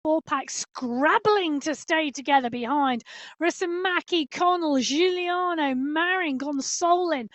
4-pack scrabbling to stay together behind. Rasamaki, Connell, Giuliano, Marin, Gonsolin,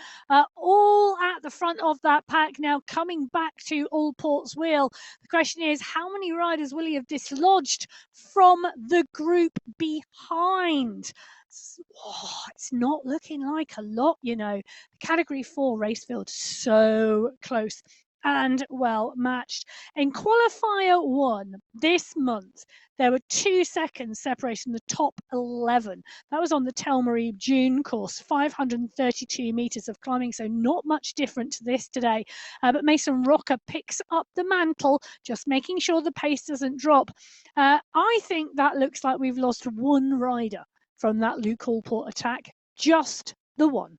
all at the front of that pack now, coming back to Allport's wheel. The question is, how many riders will he have dislodged from the group behind? It's not looking like a lot, you know. The Category 4 race field so close and well matched. In Qualifier 1 this month, there were 2 seconds separating the top 11. That was on the Telmarie June course, 532 metres of climbing, so not much different to this today. But Mason Rocker picks up the mantle, just making sure the pace doesn't drop. I think that looks like we've lost one rider from that Luke Allport attack, just the one.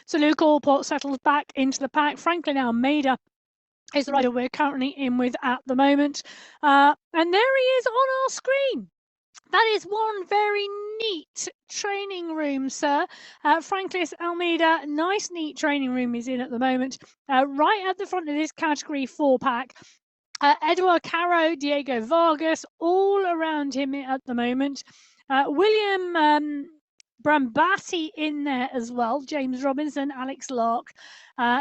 So Luke Allport settles back into the pack. Franklin Almeida is the rider we're currently in with at the moment. And there he is on our screen. That is one very neat training room, sir. Franklin Almeida, nice, neat training room is in at the moment. Right at the front of this Category 4 pack. Edouard Caro, Diego Vargas, all around him at the moment. William Brambati in there as well, James Robinson, Alex Lark.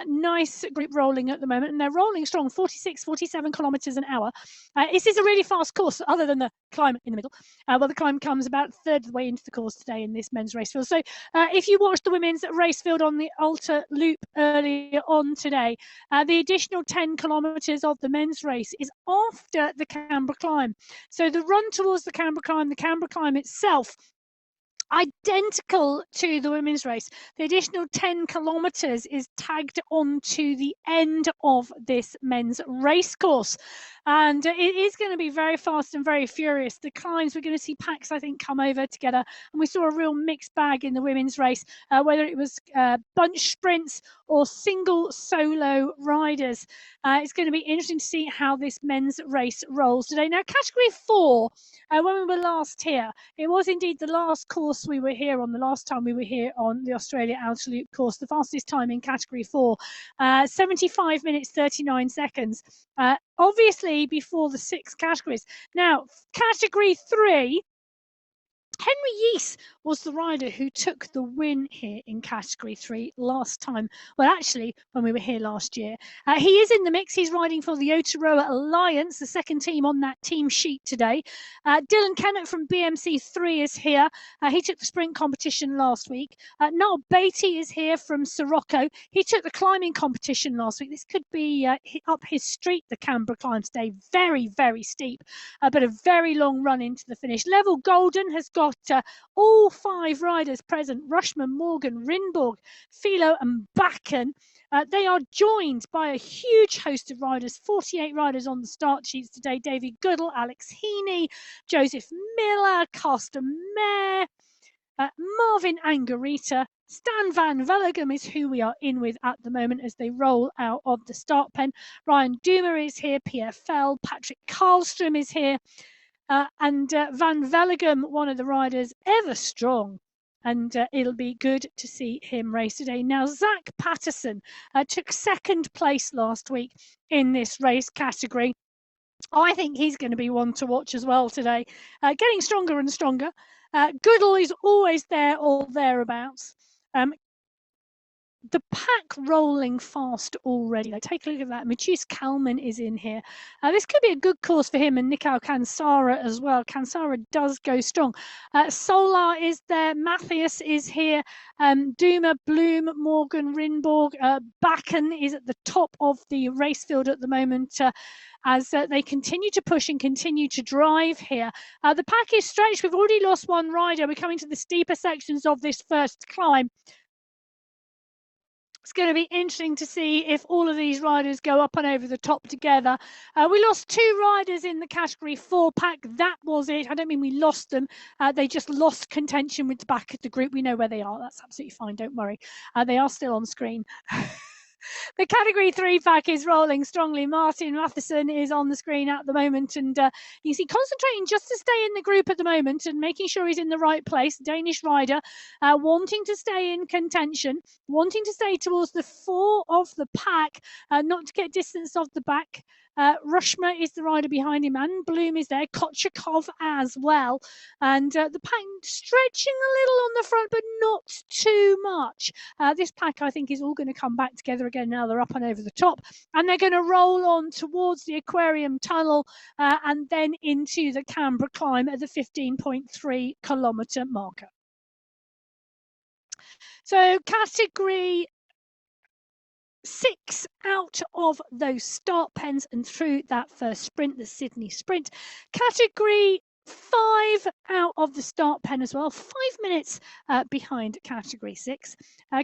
Nice group rolling at the moment, and they're rolling strong, 46, 47 kilometres an hour. This is a really fast course, other than the climb in the middle. Well, the climb comes about a third of the way into the course today in this men's race field. So if you watched the women's race field on the Alta Loop earlier on today, the additional 10 kilometres of the men's race is after the Canberra climb. So the run towards the Canberra climb itself, identical to the women's race. The additional 10 kilometres is tagged on to the end of this men's race course. And it is going to be very fast and very furious. The climbs, we're going to see packs, I think, come over together. And we saw a real mixed bag in the women's race, whether it was bunch sprints or single solo riders. It's going to be interesting to see how this men's race rolls today. Now, Category 4, when we were last here, it was indeed the last course we were here on, the last time we were here on the Australia Outer Loop course, the fastest time in Category 4, 75 minutes, 39 seconds. Obviously, before the 6 categories. Now, Category 3, Henry Yeese was the rider who took the win here in Category 3 last time. Well, actually, when we were here last year. He is in the mix. He's riding for the Aotearoa Alliance, the second team on that team sheet today. Dylan Kennett from BMC3 is here. He took the sprint competition last week. Noel Beatty is here from Sirocco. He took the climbing competition last week. This could be up his street, the Canberra climb today. Very, very steep, but a very long run into the finish. Level Golden has got all 5 riders present: Rushman, Morgan, Rinborg, Philo and Bakken. They are joined by a huge host of riders, 48 riders on the start sheets today. David Goodall, Alex Heaney, Joseph Miller, Castor Mayer, Marvin Angarita, Stan Van Velegem is who we are in with at the moment as they roll out of the start pen. Ryan Doomer is here, Pierre Fell, Patrick Karlstrom is here. And Van Velegem, one of the riders, ever strong. And it'll be good to see him race today. Now, Zach Patterson took second place last week in this race category. I think he's going to be one to watch as well today. Getting stronger and stronger. Goodall is always there or thereabouts. The pack rolling fast already. Take a look at that. Matthias Kalman is in here. This could be a good course for him, and Nikau Kansara as well. Kansara does go strong. Solar is there. Matthias is here. Duma, Bloom, Morgan, Rinborg. Bakken is at the top of the race field at the moment as they continue to push and continue to drive here. The pack is stretched. We've already lost one rider. We're coming to the steeper sections of this first climb. It's going to be interesting to see if all of these riders go up and over the top together. We lost 2 riders in the Category 4 pack. That was it. I don't mean we lost them. They just lost contention with the back of the group. We know where they are. That's absolutely fine. Don't worry. They are still on screen. The Category 3 pack is rolling strongly. Martin Matheson is on the screen at the moment, and you see concentrating just to stay in the group at the moment and making sure he's in the right place. Danish rider wanting to stay in contention, wanting to stay towards the 4 of the pack, not to get distance off the back. Rushma is the rider behind him, and Bloom is there, Kochakov as well. And the pack stretching a little on the front, but not too much. This pack, I think, is all going to come back together again now they're up and over the top. And they're going to roll on towards the Aquarium Tunnel and then into the Canberra climb at the 15.3 kilometre marker. So Category 6 out of those start pens and through that first sprint, the Sydney Sprint. Category 5 out of the start pen as well, 5 minutes behind Category 6.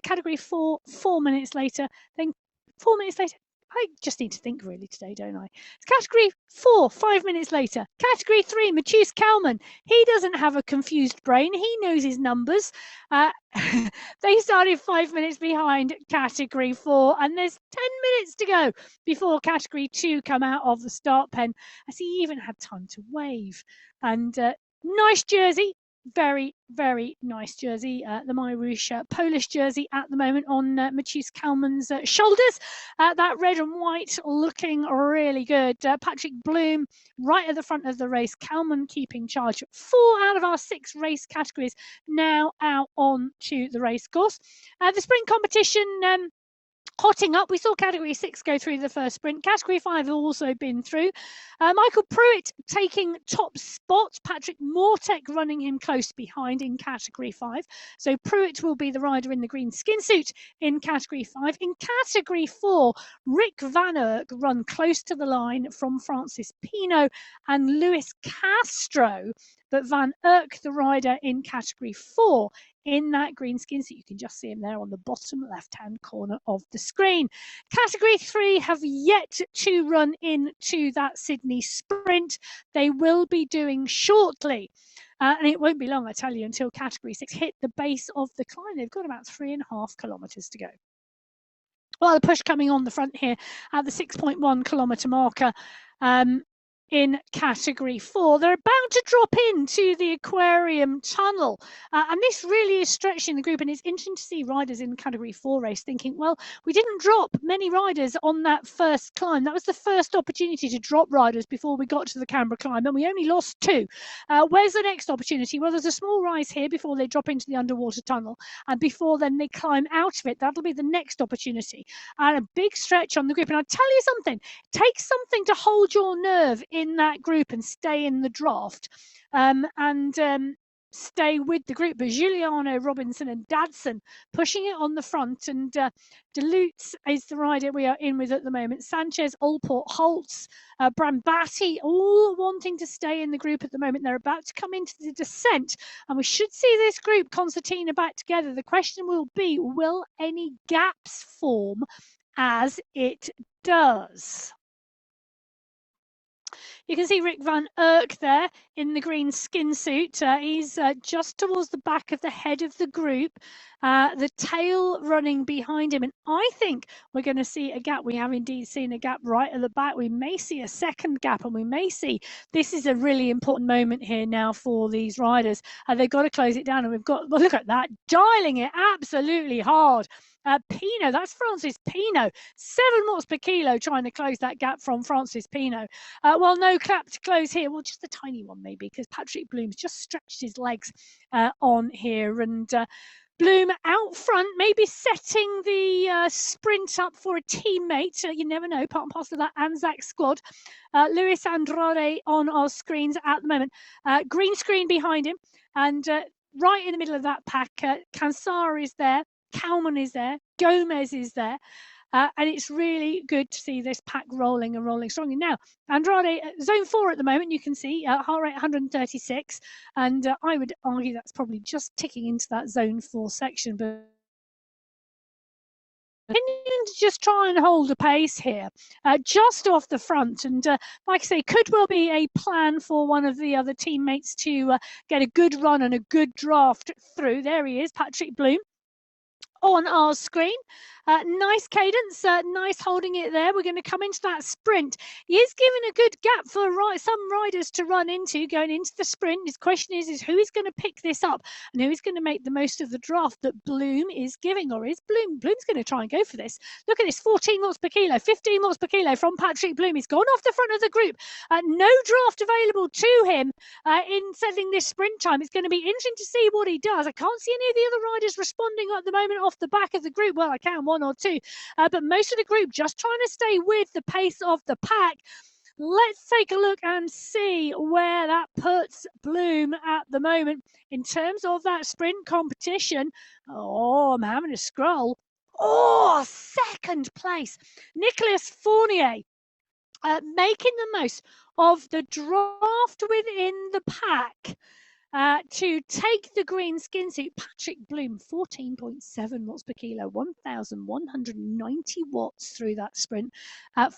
Category 4, 4 minutes later, then 4 minutes later. I just need to think really today, don't I? It's Category 4, 5 minutes later. Category 3, Matthias Kalman. He doesn't have a confused brain. He knows his numbers. They started 5 minutes behind Category 4, and there's 10 minutes to go before Category 2 come out of the start pen, as he even had time to wave. And nice jersey. Very, very nice jersey, the Whoosh Polish jersey at the moment on Matthias Kalman's shoulders. That red and white looking really good. Patrick Bloom right at the front of the race. Kalman keeping charge. 4 out of our 6 race categories now out on to the race course. The sprint competition hotting up. We saw Category 6 go through the first sprint. Category 5 have also been through. Michael Pruitt taking top spot. Patrick Mortek running him close behind in Category 5. So Pruitt will be the rider in the green skin suit in Category 5. In Category 4, Rick Van Erck run close to the line from Francis Pino and Lewis Castro. But Van Erck, the rider in Category 4, in that green skin suit. You can just see him there on the bottom left-hand corner of the screen. Category 3 have yet to run into that Sydney Sprint. They will be doing shortly. And it won't be long, I tell you, until Category 6 hit the base of the climb. They've got about 3.5 kilometres to go. Well, the push coming on the front here at the 6.1 kilometre marker. In Category 4, they're about to drop into the Aquarium Tunnel, and this really is stretching the group. And it's interesting to see riders in Category 4 race thinking, well, we didn't drop many riders on that first climb. That was the first opportunity to drop riders before we got to the Canberra climb, and we only lost 2. Where's the next opportunity? Well, there's a small rise here before they drop into the underwater tunnel, and before then they climb out of it. That'll be the next opportunity, and a big stretch on the group. And I'll tell you something, it takes something to hold your nerve in that group and stay in the draft and stay with the group. But Giuliano, Robinson and Dadson pushing it on the front, and Delute is the rider we are in with at the moment. Sanchez, Allport, Holtz, Brambati, all wanting to stay in the group at the moment. They're about to come into the descent, and we should see this group, Concertina, back together. The question will be, will any gaps form as it does? You can see Rick Van Erck there in the green skin suit. He's just towards the back of the head of the group, the tail running behind him. And I think we're going to see a gap. We have indeed seen a gap right at the back. We may see a second gap, and we may see this is a really important moment here now for these riders. They've got to close it down, and we've got, well, look at that, dialing it absolutely hard. Pino, that's Francis Pino, 7 watts per kilo trying to close that gap from Francis Pino. Well, no clap to close here. Well, just a tiny one maybe, because Patrick Bloom's just stretched his legs on here. And Bloom out front, maybe setting the sprint up for a teammate. You never know, part and parcel of that Anzac squad. Luis Andrade on our screens at the moment. Green screen behind him. And right in the middle of that pack, Kansar is there. Kalman is there, Gomez is there, and it's really good to see this pack rolling and rolling strongly. Now, Andrade, zone 4 at the moment, you can see heart rate 136, and I would argue that's probably just ticking into that zone 4 section, but continuing to just try and hold a pace here, just off the front, and like I say, could well be a plan for one of the other teammates to get a good run and a good draft through. There he is, Patrick Bloom. on our screen. Nice cadence, nice holding it there. We're going to come into that sprint. He is giving a good gap for some riders to run into going into the sprint. His question is who is going to pick this up and who is going to make the most of the draft that Bloom is giving, or is Bloom's going to try and go for this. Look at this, 14 watts per kilo, 15 watts per kilo from Patrick Bloom. He's gone off the front of the group. No draft available to him in setting this sprint time. It's going to be interesting to see what he does. I can't see any of the other riders responding at the moment off the back of the group. Well, I can, one or two, but most of the group just trying to stay with the pace of the pack. Let's take a look and see where that puts Bloom at the moment in terms of that sprint competition. Oh, I'm having a scroll. Oh, second place, Nicholas Fournier, making the most of the draft within the pack. To take the green skin suit, Patrick Bloom, 14.7 watts per kilo, 1,190 watts through that sprint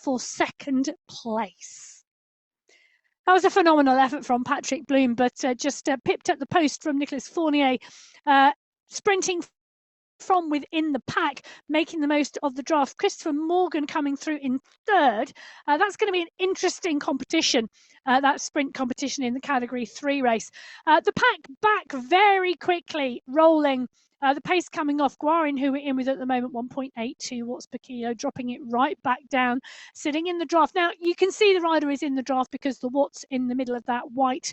for second place. That was a phenomenal effort from Patrick Bloom, but just pipped at the post from Nicholas Fournier, sprinting from within the pack, making the most of the draft. Christopher Morgan coming through in third. That's going to be an interesting competition, that sprint competition in the Category 3 race. The pack back very quickly, rolling. The pace coming off. Guarin, who we're in with at the moment, 1.82 watts per kilo, dropping it right back down, sitting in the draft. Now, you can see the rider is in the draft because the watts in the middle of that white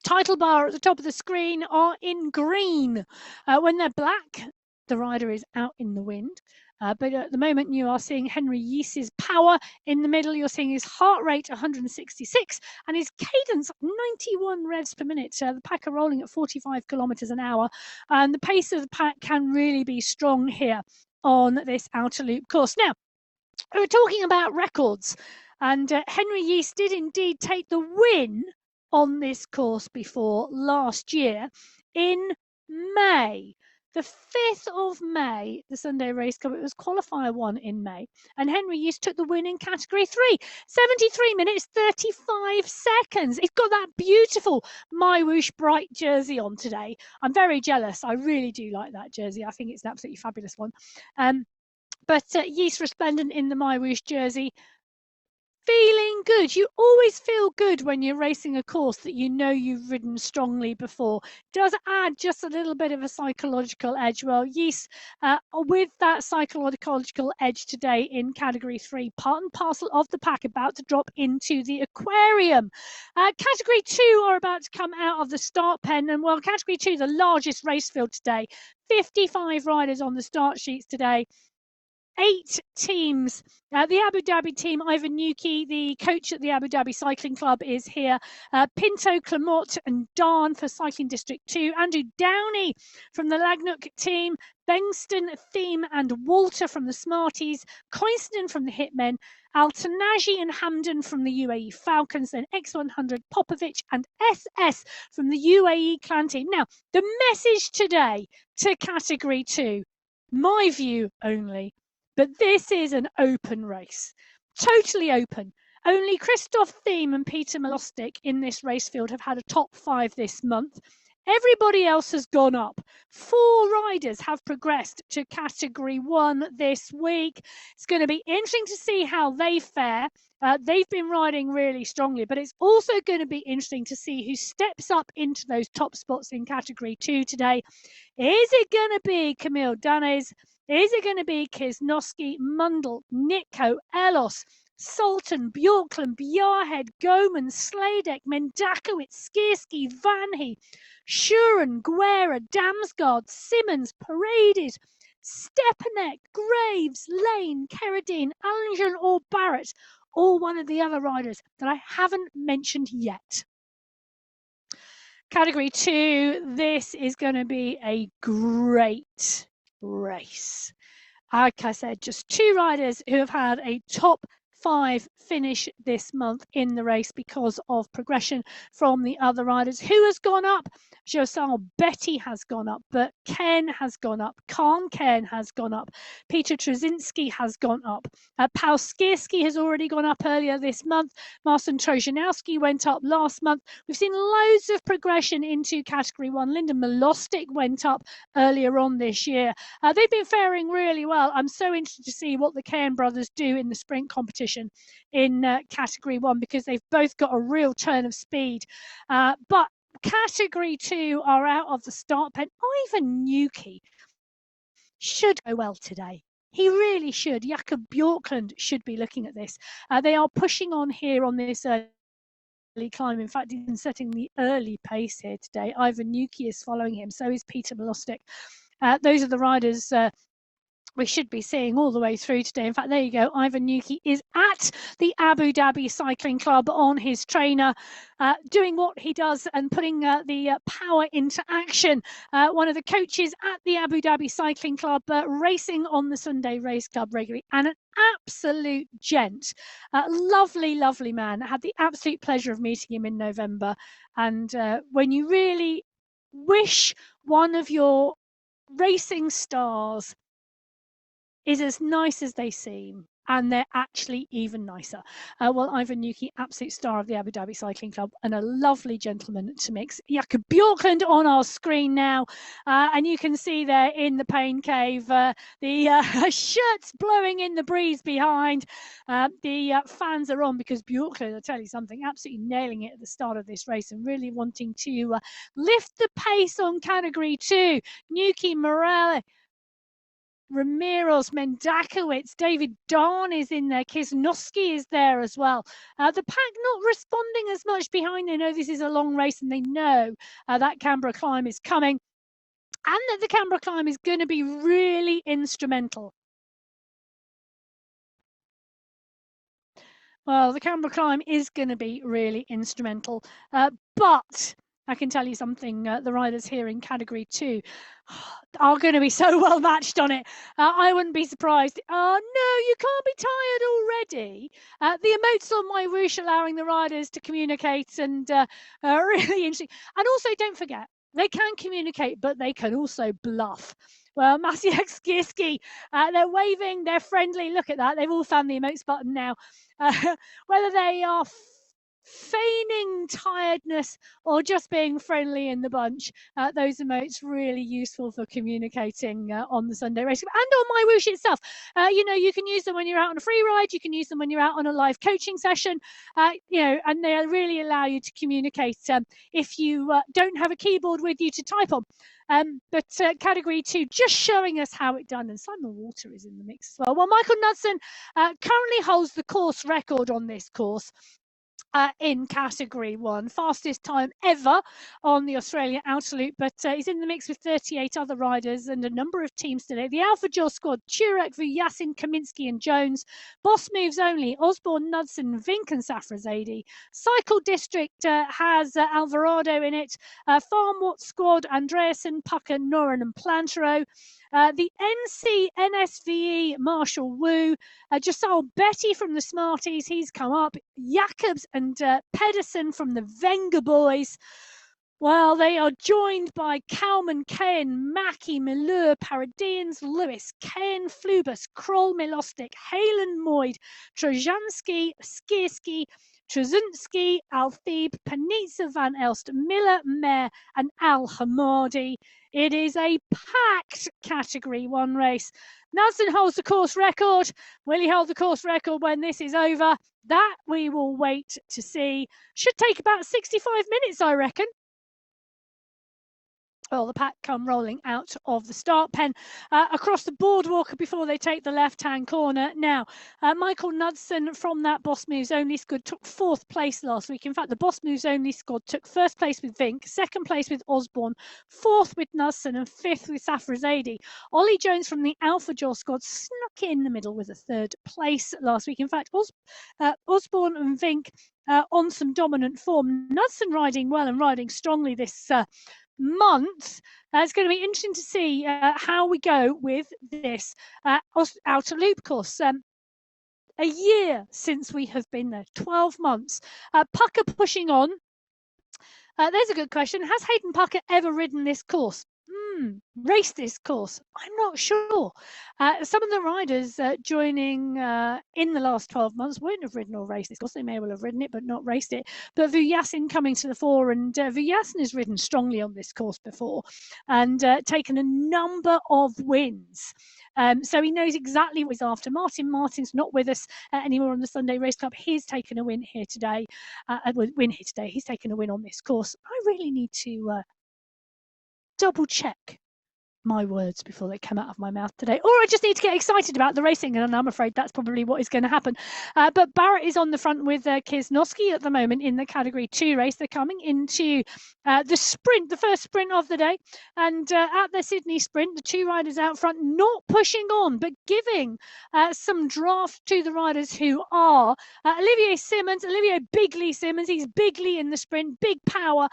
title bar at the top of the screen are in green. When they're black, the rider is out in the wind. But at the moment, you are seeing Henry Yease's power in the middle. You're seeing his heart rate 166 and his cadence 91 revs per minute. The pack are rolling at 45 kilometers an hour, and the pace of the pack can really be strong here on this outer loop course. Now, we're talking about records, and Henry Yease did indeed take the win on this course before last year in May. The 5th of May, the Sunday Race Cup, it was Qualifier 1 in May, and Henry Yease took the win in Category 3, 73 minutes, 35 seconds. He's got that beautiful My Whoosh bright jersey on today. I'm very jealous. I really do like that jersey. I think it's an absolutely fabulous one. But Yease resplendent in the My Whoosh jersey, feeling good. You always feel good when you're racing a course that you know you've ridden strongly before. Does add just a little bit of a psychological edge. Well, Yease, with that psychological edge today in Category 3, part and parcel of the pack, about to drop into the aquarium. Category 2 are about to come out of the start pen, and well, Category 2, the largest race field today, 55 riders on the start sheets today. 8 teams. The Abu Dhabi team, Ivan Nuki, the coach at the Abu Dhabi Cycling Club, is here. Pinto, Clamott and Darn for Cycling District 2. Andrew Downey from the Lagnuk team. Bengston, Thiem and Walter from the Smarties. Coinston from the Hitmen. Altanaji and Hamden from the UAE Falcons. Then X100, Popovic and SS from the UAE Clan team. Now, the message today to Category 2, my view only, but this is an open race, totally open. Only Christoph Thiem and Peter Milostic in this race field have had a top 5 this month. Everybody else has gone up. 4 riders have progressed to Category 1 this week. It's going to be interesting to see how they fare. They've been riding really strongly, but it's also going to be interesting to see who steps up into those top spots in Category 2 today. Is it going to be Camille Danes? Is it going to be Kisnowski, Mundell, Nitko, Elos, Sultan, Bjorklund, Bjarhead, Goman, Sladek, Mendakowicz, Skierski, Vanhe, Shuren, Guerra, Damsgaard, Simmons, Paredes, Stepanek, Graves, Lane, Carradine, Allingen or Barrett, or one of the other riders that I haven't mentioned yet. Category 2, this is going to be a great race. Like I said, just 2 riders who have had a top 5 finish this month in the race because of progression from the other riders. Who has gone up? Josal Betty has gone up, but Ken has gone up. Khan Ken has gone up. Peter Trzynski has gone up. Paul Skierski has already gone up earlier this month. Marcin Trojanowski went up last month. We've seen loads of progression into Category 1. Linda Milostic went up earlier on this year. They've been faring really well. I'm so interested to see what the Cairn brothers do in the sprint competition in Category 1, because they've both got a real turn of speed. But Category 2 are out of the start pen. Ivan Nuki should go well today. He really should. Jakob Bjorklund should be looking at this. They are pushing on here on this early climb. In fact, he's been setting the early pace here today. Ivan Nuki is following him. So is Peter Milostic. Those are the riders we should be seeing all the way through today. In fact, there you go. Ivan Nuki is at the Abu Dhabi Cycling Club on his trainer, doing what he does and putting the power into action. One of the coaches at the Abu Dhabi Cycling Club, racing on the Sunday Race Club regularly, and an absolute gent. Lovely, lovely man. I had the absolute pleasure of meeting him in November. And when you really wish one of your racing stars is as nice as they seem, and they're actually even nicer. Well, Ivan Nuki, absolute star of the Abu Dhabi Cycling Club, and a lovely gentleman to mix. Jakob Bjorklund on our screen now, and you can see there in the pain cave the shirts blowing in the breeze behind. The fans are on because Bjorklund, I'll tell you something, absolutely nailing it at the start of this race and really wanting to lift the pace on Category 2. Nuki, Morale, Ramirez, Mendakowicz, David Darn is in there. Kisnowski is there as well. The pack not responding as much behind. They know this is a long race and they know that Canberra climb is coming, and that the Canberra climb is going to be really instrumental. Well, the Canberra climb is going to be really instrumental, but I can tell you something, the riders here in Category 2 are going to be so well matched on it. I wouldn't be surprised. Oh, no, you can't be tired already. The emotes on my Whoosh allowing the riders to communicate, and really interesting. And also, don't forget, they can communicate, but they can also bluff. Well, Maciej Skierski, they're waving, they're friendly. Look at that. They've all found the emotes button now. Whether they are feigning tiredness or just being friendly in the bunch, those emotes really useful for communicating on the Sunday race and on my Whoosh itself. You know, you can use them when you're out on a free ride, you can use them when you're out on a live coaching session, you know, and they really allow you to communicate if you don't have a keyboard with you to type on. But Category 2 just showing us how it done, and Simon Walter is in the mix as well. Well, Michael Knudsen currently holds the course record on this course. In Category 1, fastest time ever on the Australian Outer Loop, but he's in the mix with 38 other riders and a number of teams today. The Alpha Jaw squad: Turek, Vujasin, Kaminsky and Jones. Boss Moves Only: Osborne, Knudsen, Vink and Safrazadi. Cycle District has Alvarado in it. Farm Watts squad: Andreasen, Pucker, Noren and Plantero. The NC NSVE Marshall Wu, Josal Betty from the Smarties, he's come up. Jacobs and Pedersen from the Wenger boys. Well, they are joined by Kalman, Kane, Mackie, Malur, Paradians, Lewis, Kane, Flubus, Kroll, Milostic, Halen, Moyd, Trojanski, Skierski, Trzynski, Althebe, Panizza, Van Elst, Miller, Mayer and Al Hamadi. It is a packed Category 1 race. Knudsen holds the course record. Will he hold the course record when this is over? That we will wait to see. Should take about 65 minutes, I reckon. Well, the pack come rolling out of the start pen across the boardwalk before they take the left-hand corner. Now, Michael Knudsen from that Boss Moves Only squad took 4th place last week. In fact, the Boss Moves Only squad took 1st place with Vink, 2nd place with Osborne, 4th with Knudsen and 5th with Safrazadi. Ollie Jones from the Alpha Jaw squad snuck in the middle with a 3rd place last week. In fact, Osborne and Vink on some dominant form. Knudsen riding well and riding strongly this month. It's going to be interesting to see how we go with this outer loop course. A year since we have been there, 12 months. Pucker pushing on. There's a good question. Has Hayden Pucker ever ridden this course? Raced this course? I'm not sure. Some of the riders joining in the last 12 months won't have ridden or raced this course. They may well have ridden it, but not raced it. But Vujasin coming to the fore, and Vujasin has ridden strongly on this course before and taken a number of wins. So he knows exactly what he's after. Martin's not with us anymore on the Sunday Race Club. He's taken a win here today. He's taken a win on this course. I really need to double check my words before they come out of my mouth today, or I just need to get excited about the racing, and I'm afraid that's probably what is going to happen. But Barrett is on the front with Kisnowski at the moment in the Category 2 race. They're coming into the sprint, the first sprint of the day, and at the Sydney sprint, the two riders out front not pushing on, but giving some draft to the riders who are Olivier Bigley Simmons. He's Bigley in the sprint, big power,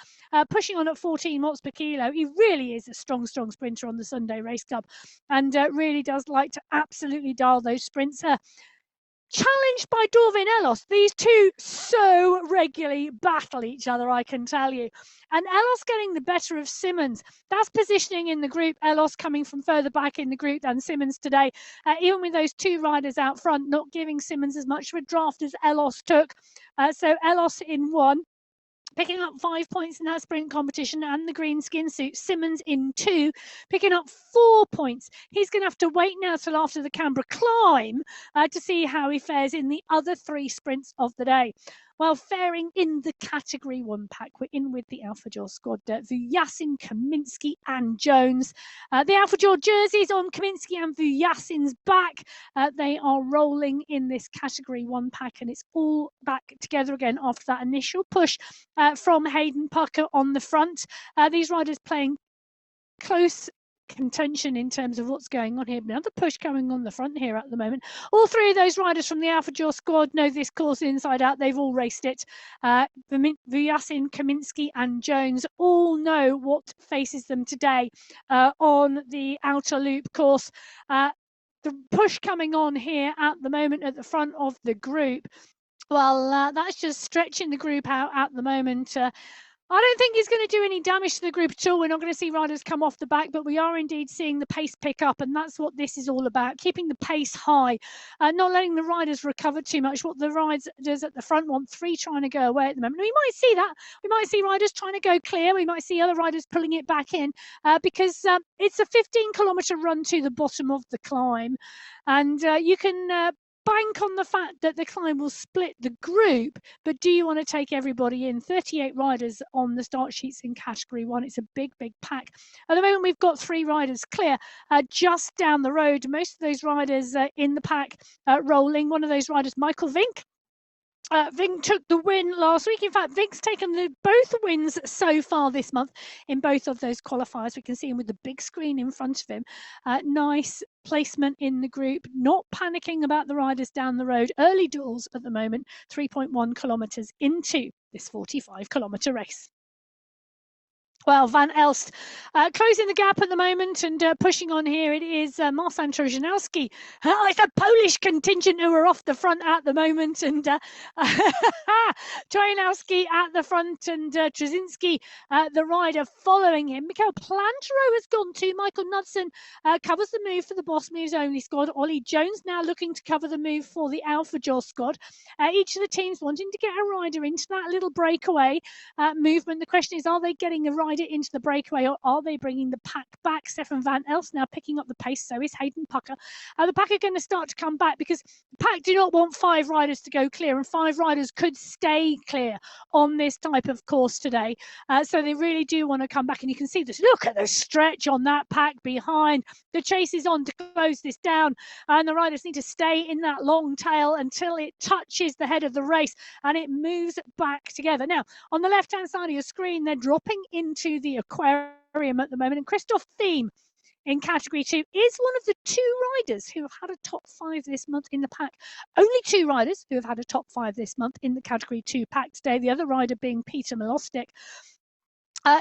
pushing on at 14 watts per kilo. He really is a strong sprinter on the Sunday Race Club, and really does like to absolutely dial those sprints. Challenged by Dorvin Ellos. These two so regularly battle each other, I can tell you. And Ellos getting the better of Simmons. That's positioning in the group. Ellos coming from further back in the group than Simmons today. Even with those two riders out front, not giving Simmons as much of a draft as Ellos took. So Ellos in one, picking up 5 points in that sprint competition and the green skin suit. Simmons in 2, picking up 4 points. He's going to have to wait now till after the Canberra climb to see how he fares in the other 3 sprints of the day. Well, faring in the Category 1 pack, we're in with the Alphajaw squad. Vujasin, Kaminsky and Jones. The Alphajaw jerseys on Kaminsky and Vujasin's back. They are rolling in this Category 1 pack, and it's all back together again after that initial push from Hayden Pucker on the front. These riders playing close contention in terms of what's going on here. Another push coming on the front here at the moment. All 3 of those riders from the Alphajaw squad know this course inside out. They've all raced it. Vujasin, Kaminsky and Jones all know what faces them today on the outer loop course. The push coming on here at the moment at the front of the group, well, that's just stretching the group out at the moment. I don't think he's going to do any damage to the group at all. We're not going to see riders come off the back, but we are indeed seeing the pace pick up, and that's what this is all about, keeping the pace high, not letting the riders recover too much. What the riders at the front want, 3 trying to go away at the moment. We might see that. We might see riders trying to go clear. We might see other riders pulling it back in because it's a 15-kilometre run to the bottom of the climb, and you can bank on the fact that the climb will split the group, but do you want to take everybody in? 38 riders on the start sheets in Category 1. It's a big pack. At the moment, we've got 3 riders clear just down the road. Most of those riders in the pack rolling. One of those riders, Michael Vink. Vink took the win last week. In fact, Vink's taken both wins so far this month in both of those qualifiers. We can see him with the big screen in front of him. Nice placement in the group, not panicking about the riders down the road. Early doors at the moment, 3.1 kilometres into this 45-kilometre race. Well, Van Elst closing the gap at the moment and pushing on here. It is Marcin Trojanowski. It's a Polish contingent who are off the front at the moment. And Trojanowski at the front and Trzynski, the rider following him. Mikhail Plantero has gone too. Michael Knudsen covers the move for the Boss Moves Only squad. Ollie Jones now looking to cover the move for the Alphajaw squad. Each of the teams wanting to get a rider into that little breakaway movement. The question is, are they getting a rider into the breakaway, or are they bringing the pack back? Stefan Van Elst now picking up the pace, so is Hayden Pucker. The pack are going to start to come back because the pack do not want 5 riders to go clear, and 5 riders could stay clear on this type of course today. So they really do want to come back, and you can see this. Look at the stretch on that pack behind. The chase is on to close this down, and the riders need to stay in that long tail until it touches the head of the race and it moves back together. Now, on the left-hand side of your screen, they're dropping into the aquarium at the moment, and Christoph Thiem in Category 2 is one of the 2 riders who have had a top 5 this month in the pack. Only 2 riders who have had a top 5 this month in the Category 2 pack today, the other rider being Peter Milostic.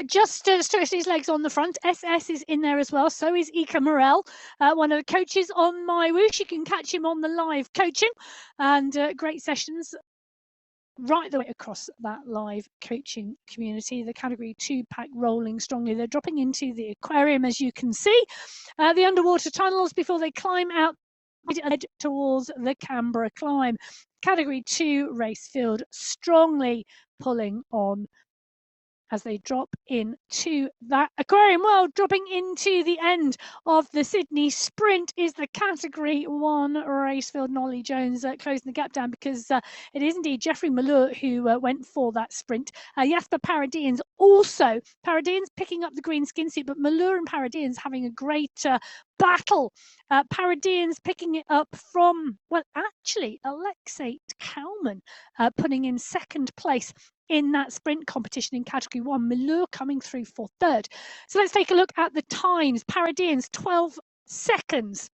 Just stretch these legs on the front. SS is in there as well. So is Ika Morel, one of the coaches on my Whoosh. You can catch him on the live coaching, and great sessions right the way across that live coaching community. The category 2 pack rolling strongly. They're dropping into the aquarium, as you can see. The underwater tunnels before they climb out towards the Canberra climb. Category 2 race field strongly pulling on as they drop into that aquarium. Well, dropping into the end of the Sydney Sprint is the Category 1 race field. Nolly Jones closing the gap down, because it is indeed Jeffrey Malure who went for that sprint. Jasper Paradians also. Paradians picking up the green skin suit, but Malure and Paradians having a great battle. Paradians picking it up from, well, actually, Alexei Kalman putting in second place in that sprint competition in Category 1. Malure coming through for third. So let's take a look at the times. Paradians, 12 seconds.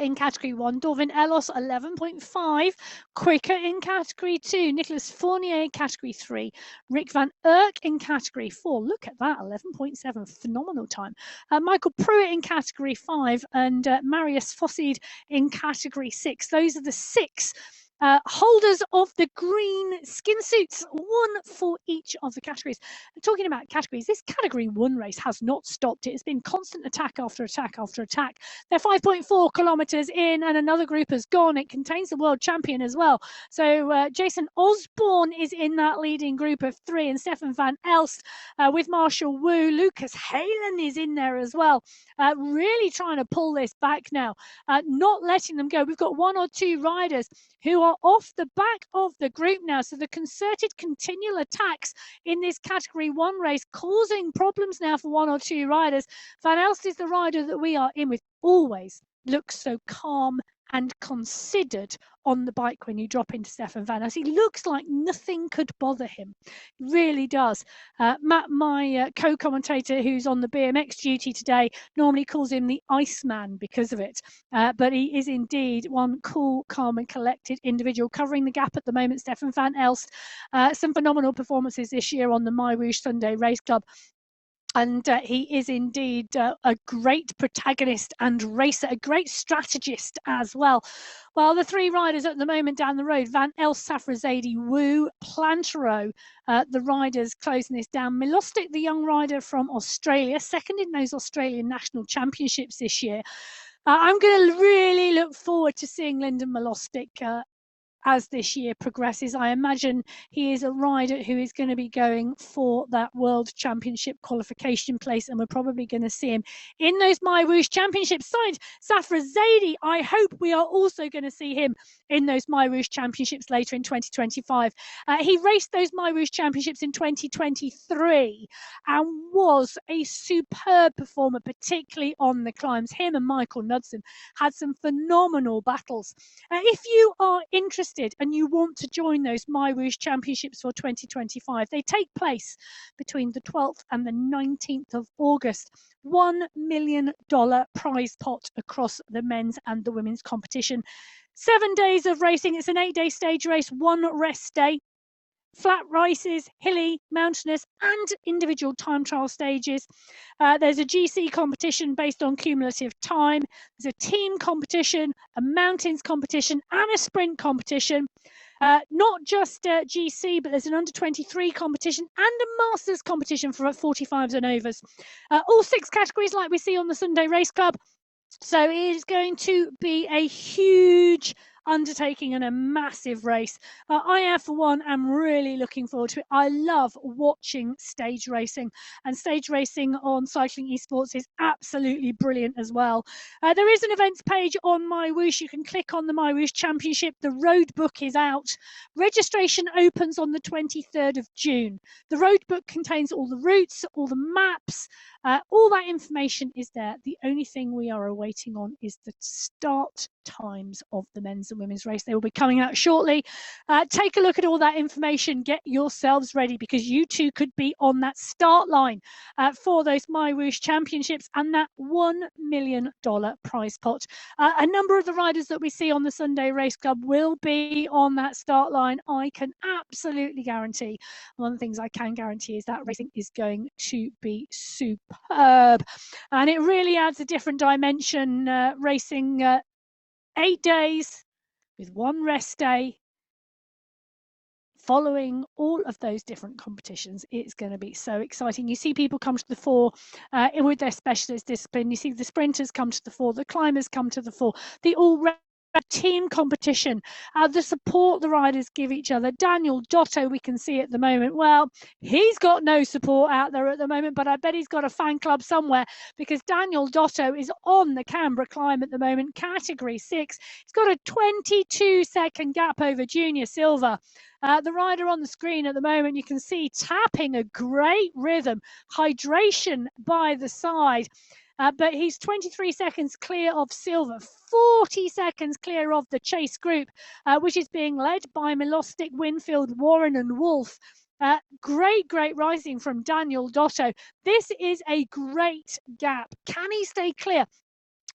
In Category 1, Dorvin Ellos 11.5, quicker in Category 2, Nicholas Fournier Category 3, Rick Van Erck in Category 4, look at that, 11.7, phenomenal time. Michael Pruitt in Category 5, and Marius Fossid in Category 6. Those are the 6 holders of the green skin suits, one for each of the categories. And talking about categories, this Category 1 race has not stopped. It has been constant attack after attack after attack. They're 5.4 kilometres in, and another group has gone. It contains the world champion as well. So Jason Osborne is in that leading group of 3, and Stefan van Elst with Marshall Wu. Lucas Halen is in there as well. Really trying to pull this back now, not letting them go. We've got 1 or 2 riders who are off the back of the group now. So the concerted continual attacks in this Category 1 race causing problems now for 1 or 2 riders. Van Elst is the rider that we are in with. Always looks so calm and considered on the bike when you drop into Stefan van Elst. He looks like nothing could bother him. He really does. Matt, my co-commentator who's on the BMX duty today, normally calls him the Iceman because of it. But he is indeed one cool, calm and collected individual. Covering the gap at the moment, Stefan van Elst. Some phenomenal performances this year on the My Whoosh Sunday Race Club. And he is indeed a great protagonist and racer, a great strategist as well. Well, the 3 riders at the moment down the road, Van Elst, Safrazadi, Wu, Plantero, the riders closing this down. Milostic, the young rider from Australia, second in those Australian national championships this year. I'm going to really look forward to seeing Lyndon Milostic as this year progresses. I imagine he is a rider who is going to be going for that World Championship qualification place, and we're probably going to see him in those My Whoosh Championships. Signed Safrazadi, I hope we are also going to see him in those My Whoosh Championships later in 2025. He raced those My Whoosh Championships in 2023 and was a superb performer, particularly on the climbs. Him and Michael Knudsen had some phenomenal battles. If you are interested and you want to join those My Whoosh Championships for 2025, they take place between the 12th and the 19th of August. $1 million prize pot across the men's and the women's competition. 7 days of racing. It's an 8-day stage race, 1 rest day. Flat races, hilly, mountainous, and individual time trial stages. There's a GC competition based on cumulative time. There's a team competition, a mountains competition, and a sprint competition. Not just GC, but there's an under-23 competition and a masters competition for 45s and overs. All 6 categories like we see on the Sunday Race Club. So it is going to be a huge undertaking and a massive race. I, for one, am really looking forward to it. I love watching stage racing, and stage racing on Cycling Esports is absolutely brilliant as well. There is an events page on My Whoosh. You can click on the My Whoosh Championship. The road book is out. Registration opens on the 23rd of June. The road book contains all the routes, all the maps, all that information is there. The only thing we are awaiting on is the start times of the men's and and women's race. They will be coming out shortly. Take a look at all that information. Get yourselves ready, because you too could be on that start line for those My Whoosh Championships and that $1 million prize pot. A number of the riders that we see on the Sunday Race Club will be on that start line. I can absolutely guarantee. One of the things I can guarantee is that racing is going to be superb, and it really adds a different dimension. Racing 8 days with one rest day, following all of those different competitions. It's going to be so exciting. You see people come to the fore with their specialist discipline. You see the sprinters come to the fore, the climbers come to the fore, the all-round team competition, the support the riders give each other. Daniel Dotto, we can see at the moment, well, he's got no support out there at the moment, but I bet he's got a fan club somewhere, because Daniel Dotto is on the Canberra climb at the moment, category 6. He's got a 22-second gap over Junior Silva. The rider on the screen at the moment, you can see tapping a great rhythm, hydration by the side. But he's 23 seconds clear of Silva, 40 seconds clear of the chase group, which is being led by Melostic, Winfield, Warren and Wolf. Great rising from Daniel Dotto. This is a great gap. Can he stay clear?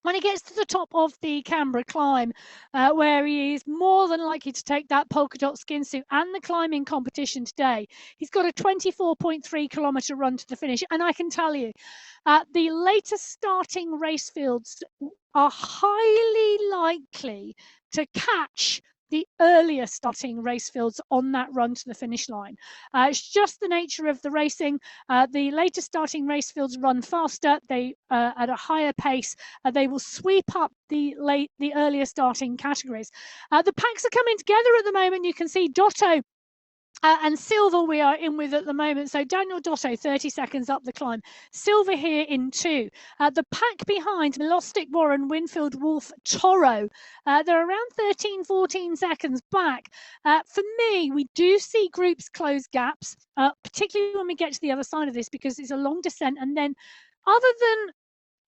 When he gets to the top of the Canberra climb, where he is more than likely to take that polka dot skin suit and the climbing competition today, he's got a 24.3 kilometre run to the finish. And I can tell you, the latest starting race fields are highly likely to catch the earlier starting race fields on that run to the finish line. It's just the nature of the racing. The later starting race fields run faster. They at a higher pace. They will sweep up the earlier starting categories. The packs are coming together at the moment. You can see Dotto and Silva we are in with at the moment. So Daniel Dotto 30 seconds up the climb. Silva here in 2. The pack behind, Melostic, Warren, Winfield, Wolf, Toro. They're around 13, 14 seconds back. For me, we do see groups close gaps, particularly when we get to the other side of this, because it's a long descent. And then other than,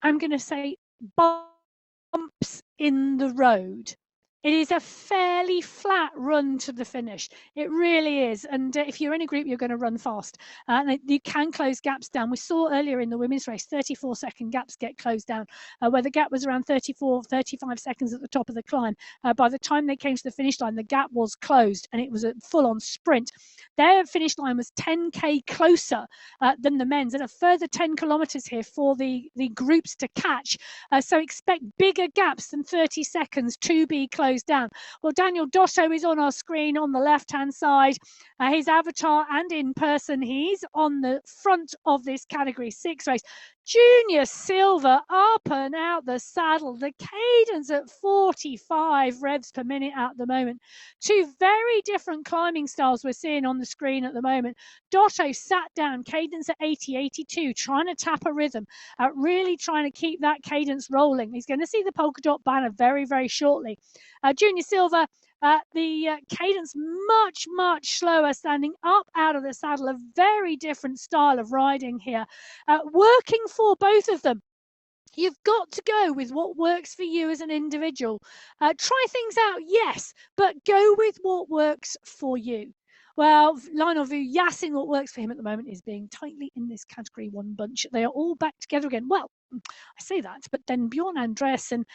I'm going to say, bumps in the road, it is a fairly flat run to the finish. It really is. And if you're in a group, you're going to run fast. And you can close gaps down. We saw earlier in the women's race, 34-second gaps get closed down, where the gap was around 34, 35 seconds at the top of the climb. By the time they came to the finish line, the gap was closed and it was a full-on sprint. Their finish line was 10K closer than the men's, and a further 10 kilometres here for the groups to catch. So expect bigger gaps than 30 seconds to be closed down. Well, Daniel Dotto is on our screen on the left-hand side. His avatar and in person, he's on the front of this category 6 race. Junior Silva up and out the saddle. The cadence at 45 revs per minute at the moment. Two very different climbing styles we're seeing on the screen at the moment. Dotto sat down, cadence at 80, 82, trying to tap a rhythm, really trying to keep that cadence rolling. He's going to see the polka dot banner very, very shortly. Junior Silva, the cadence much slower, standing up out of the saddle. A very different style of riding here. Working for both of them. You've got to go with what works for you as an individual. Try things out, yes, but go with what works for you. Well, Lionel Vujasin, what works for him at the moment is being tightly in this category 1 bunch. They are all back together again. Well, I say that, but then Bjorn Andreasen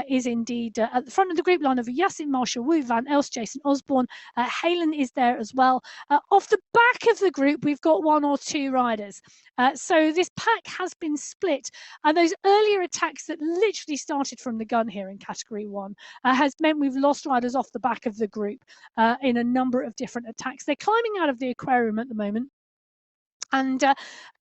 is indeed at the front of the group. Lionel Vujasin, Marshall Wu, Van Elst, Jason Osborne, Halen is there as well. Off the back of the group, we've got 1 or 2 riders. So this pack has been split, and those earlier attacks that literally started from the gun here in category 1 has meant we've lost riders off the back of the group in a number of different attacks. They're climbing out of the aquarium at the moment. And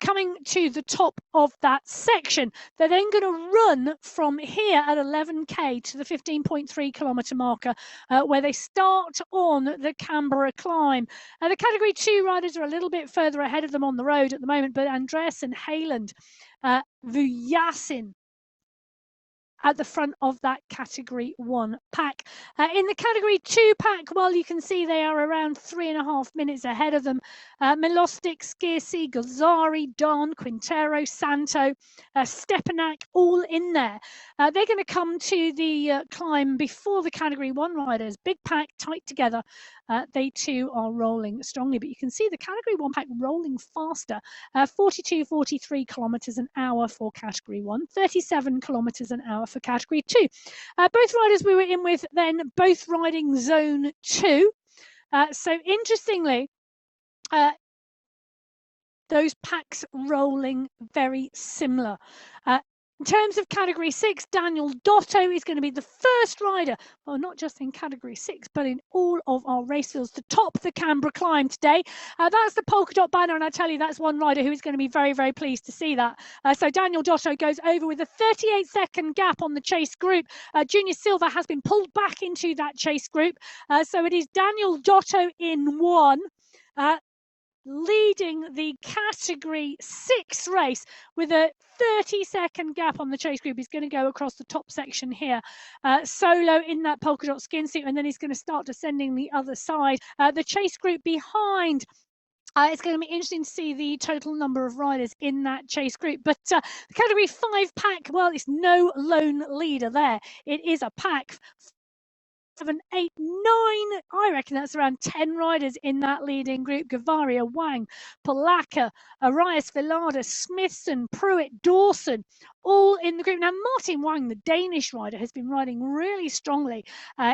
coming to the top of that section, they're then going to run from here at 11K to the 15.3 kilometre marker, where they start on the Canberra climb. The category 2 riders are a little bit further ahead of them on the road at the moment, but Andreasen, Haaland, Vujasin at the front of that category 1 pack. In the category 2 pack, well, you can see they are around 3.5 minutes ahead of them. Melostic, Skirsi, Gazari, Don, Quintero, Santo, Stepanak, all in there. They're going to come to the climb before the Category 1 riders. Big pack, tight together. They too are rolling strongly, but you can see the Category 1 pack rolling faster. 42, 43 kilometres an hour for Category 1, 37 kilometres an hour for Category 2. Both riders we were in with then, both riding Zone 2. So interestingly, those packs rolling very similar. In terms of Category 6, Daniel Dotto is going to be the first rider, well, not just in Category 6, but in all of our race fields to top the Canberra climb today. That's the polka dot banner, and I tell you, that's one rider who is going to be very, very pleased to see that. So Daniel Dotto goes over with a 38-second gap on the chase group. Junior Silva has been pulled back into that chase group. So it is Daniel Dotto in 1. Leading the Category 6 race with a 30-second gap on the chase group. He's going to go across the top section here, solo in that polka dot skin suit, and then he's going to start descending the other side. The chase group behind. It's going to be interesting to see the total number of riders in that chase group. But the Category 5 pack, well, it's no lone leader there. It is a pack. 7, 8, 9, I reckon that's around 10 riders in that leading group. Categoria, Wang, Polaka, Arias, Villada, Smithson, Pruitt, Dawson, all in the group. Now, Martin Wang, the Danish rider, has been riding really strongly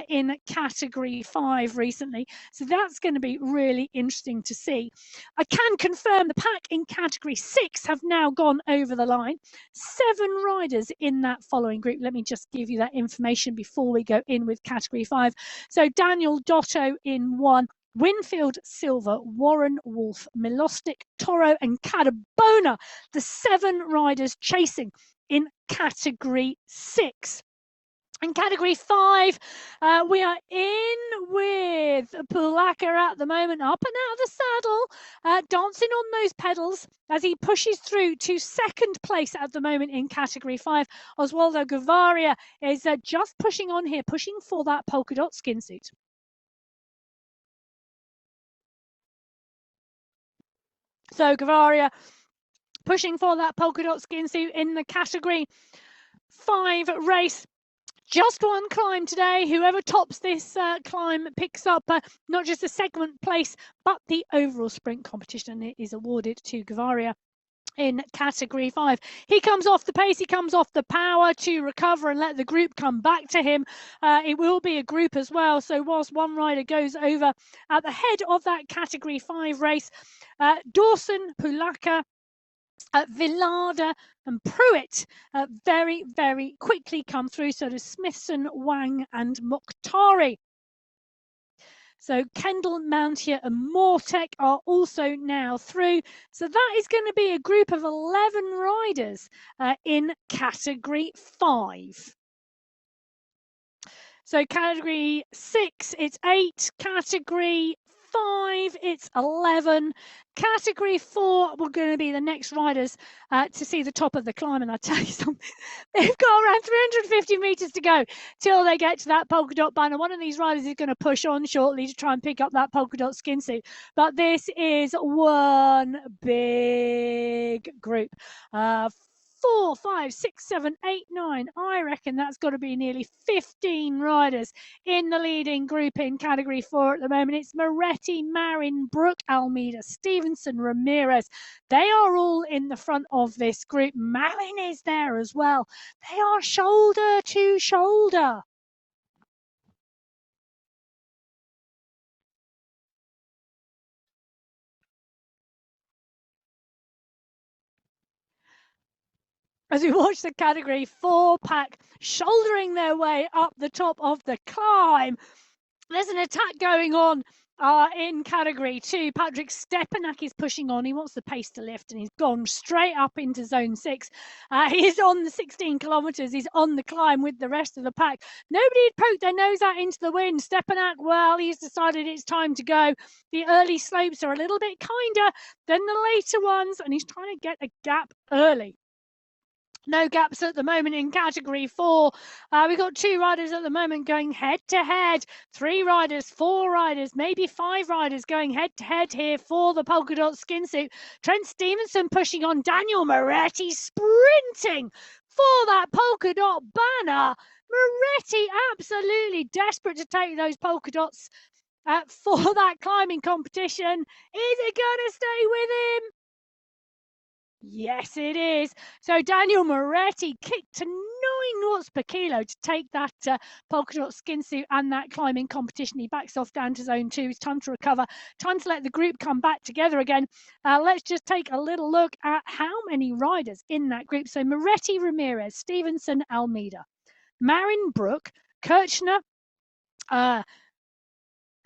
in Category 5 recently. So that's going to be really interesting to see. I can confirm the pack in Category 6 have now gone over the line. 7 riders in that following group. Let me just give you that information before we go in with Category 5. So Daniel Dotto in 1. Winfield, Silva, Warren, Wolf, Milostic, Toro and Cadabona, the 7 riders chasing in Category 6. In Category 5, we are in with Polaka at the moment, up and out of the saddle, dancing on those pedals as he pushes through to 2nd place at the moment in Category 5. Oswaldo Categoria is just pushing on here, pushing for that polka dot skin suit. So Categoria pushing for that polka dot skin suit in the Category 5 race. Just one climb today. Whoever tops this climb picks up not just a segment place, but the overall sprint competition. It is awarded to Categoria in Category 5. He comes off the pace, he comes off the power to recover and let the group come back to him. It will be a group as well. So whilst one rider goes over at the head of that Category 5 race, Dawson, Pulaka, Villada and Pruitt very, very quickly come through. So does Smithson, Wang and Mokhtari. So Kendall, Mountier and Mortek are also now through. So that is going to be a group of 11 riders in Category 5. So Category 6, it's 8. Category 5, it's 11. Category 4, we're going to be the next riders to see the top of the climb. And I tell you something, they've got around 350 metres to go till they get to that polka dot banner. One of these riders is going to push on shortly to try and pick up that polka dot skin suit. But this is one big group. 4, 5, 6, 7, 8, 9. I reckon that's got to be nearly 15 riders in the leading group in Category 4 at the moment. It's Moretti, Marin, Brooke, Almeida, Stevenson, Ramirez. They are all in the front of this group. Malin is there as well. They are shoulder to shoulder. As we watch the Category 4 pack shouldering their way up the top of the climb. There's an attack going on in Category 2. Patrick Stepanak is pushing on. He wants the pace to lift and he's gone straight up into Zone 6. He's on the 16 kilometres. He's on the climb with the rest of the pack. Nobody had poked their nose out into the wind. Stepanak, well, he's decided it's time to go. The early slopes are a little bit kinder than the later ones and he's trying to get a gap early. No gaps at the moment in Category 4. We've got 2 riders at the moment going head-to-head. 3 riders, 4 riders, maybe 5 riders going head-to-head here for the polka dot skin suit. Trent Stevenson pushing on. Daniel Moretti sprinting for that polka dot banner. Moretti absolutely desperate to take those polka dots for that climbing competition. Is it going to stay with him? Yes, it is. So Daniel Moretti kicked to 9 watts per kilo to take that polka dot skin suit and that climbing competition. He backs off down to zone 2. It's time to recover. Time to let the group come back together again. Let's just take a little look at how many riders in that group. So Moretti, Ramirez, Stevenson, Almeida, Marin, Brook, Kirchner,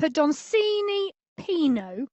Pedoncini, Pino,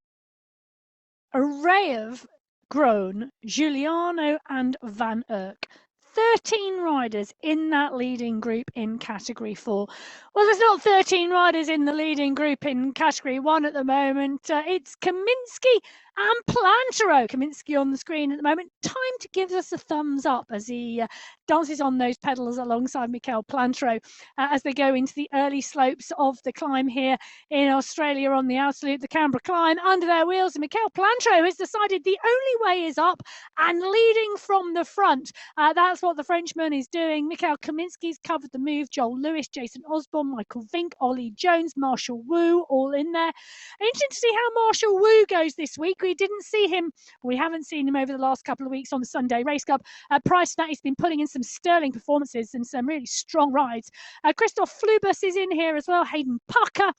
Arayev, Groen, Giuliano and Van Erck. 13 riders in that leading group in Category 4. Well, there's not 13 riders in the leading group in Category 1 at the moment. It's Kaminski and Plantero. Kaminski on the screen at the moment. Time to give us a thumbs up as he dances on those pedals alongside Mikel Plantero as they go into the early slopes of the climb here in Australia on the Absolute, the Canberra climb. Under their wheels, and Mikel Plantero has decided the only way is up and leading from the front. That's what the Frenchman is doing. Mikel Kaminski's covered the move. Joel Lewis, Jason Osborne, Michael Vink, Ollie Jones, Marshall Wu, all in there. Interesting to see how Marshall Wu goes this week. We didn't see him. We haven't seen him over the last couple of weeks on the Sunday Race Cup. Prior to that, he's been putting in some sterling performances and some really strong rides. Christoph Flubus is in here as well. Hayden Pucker.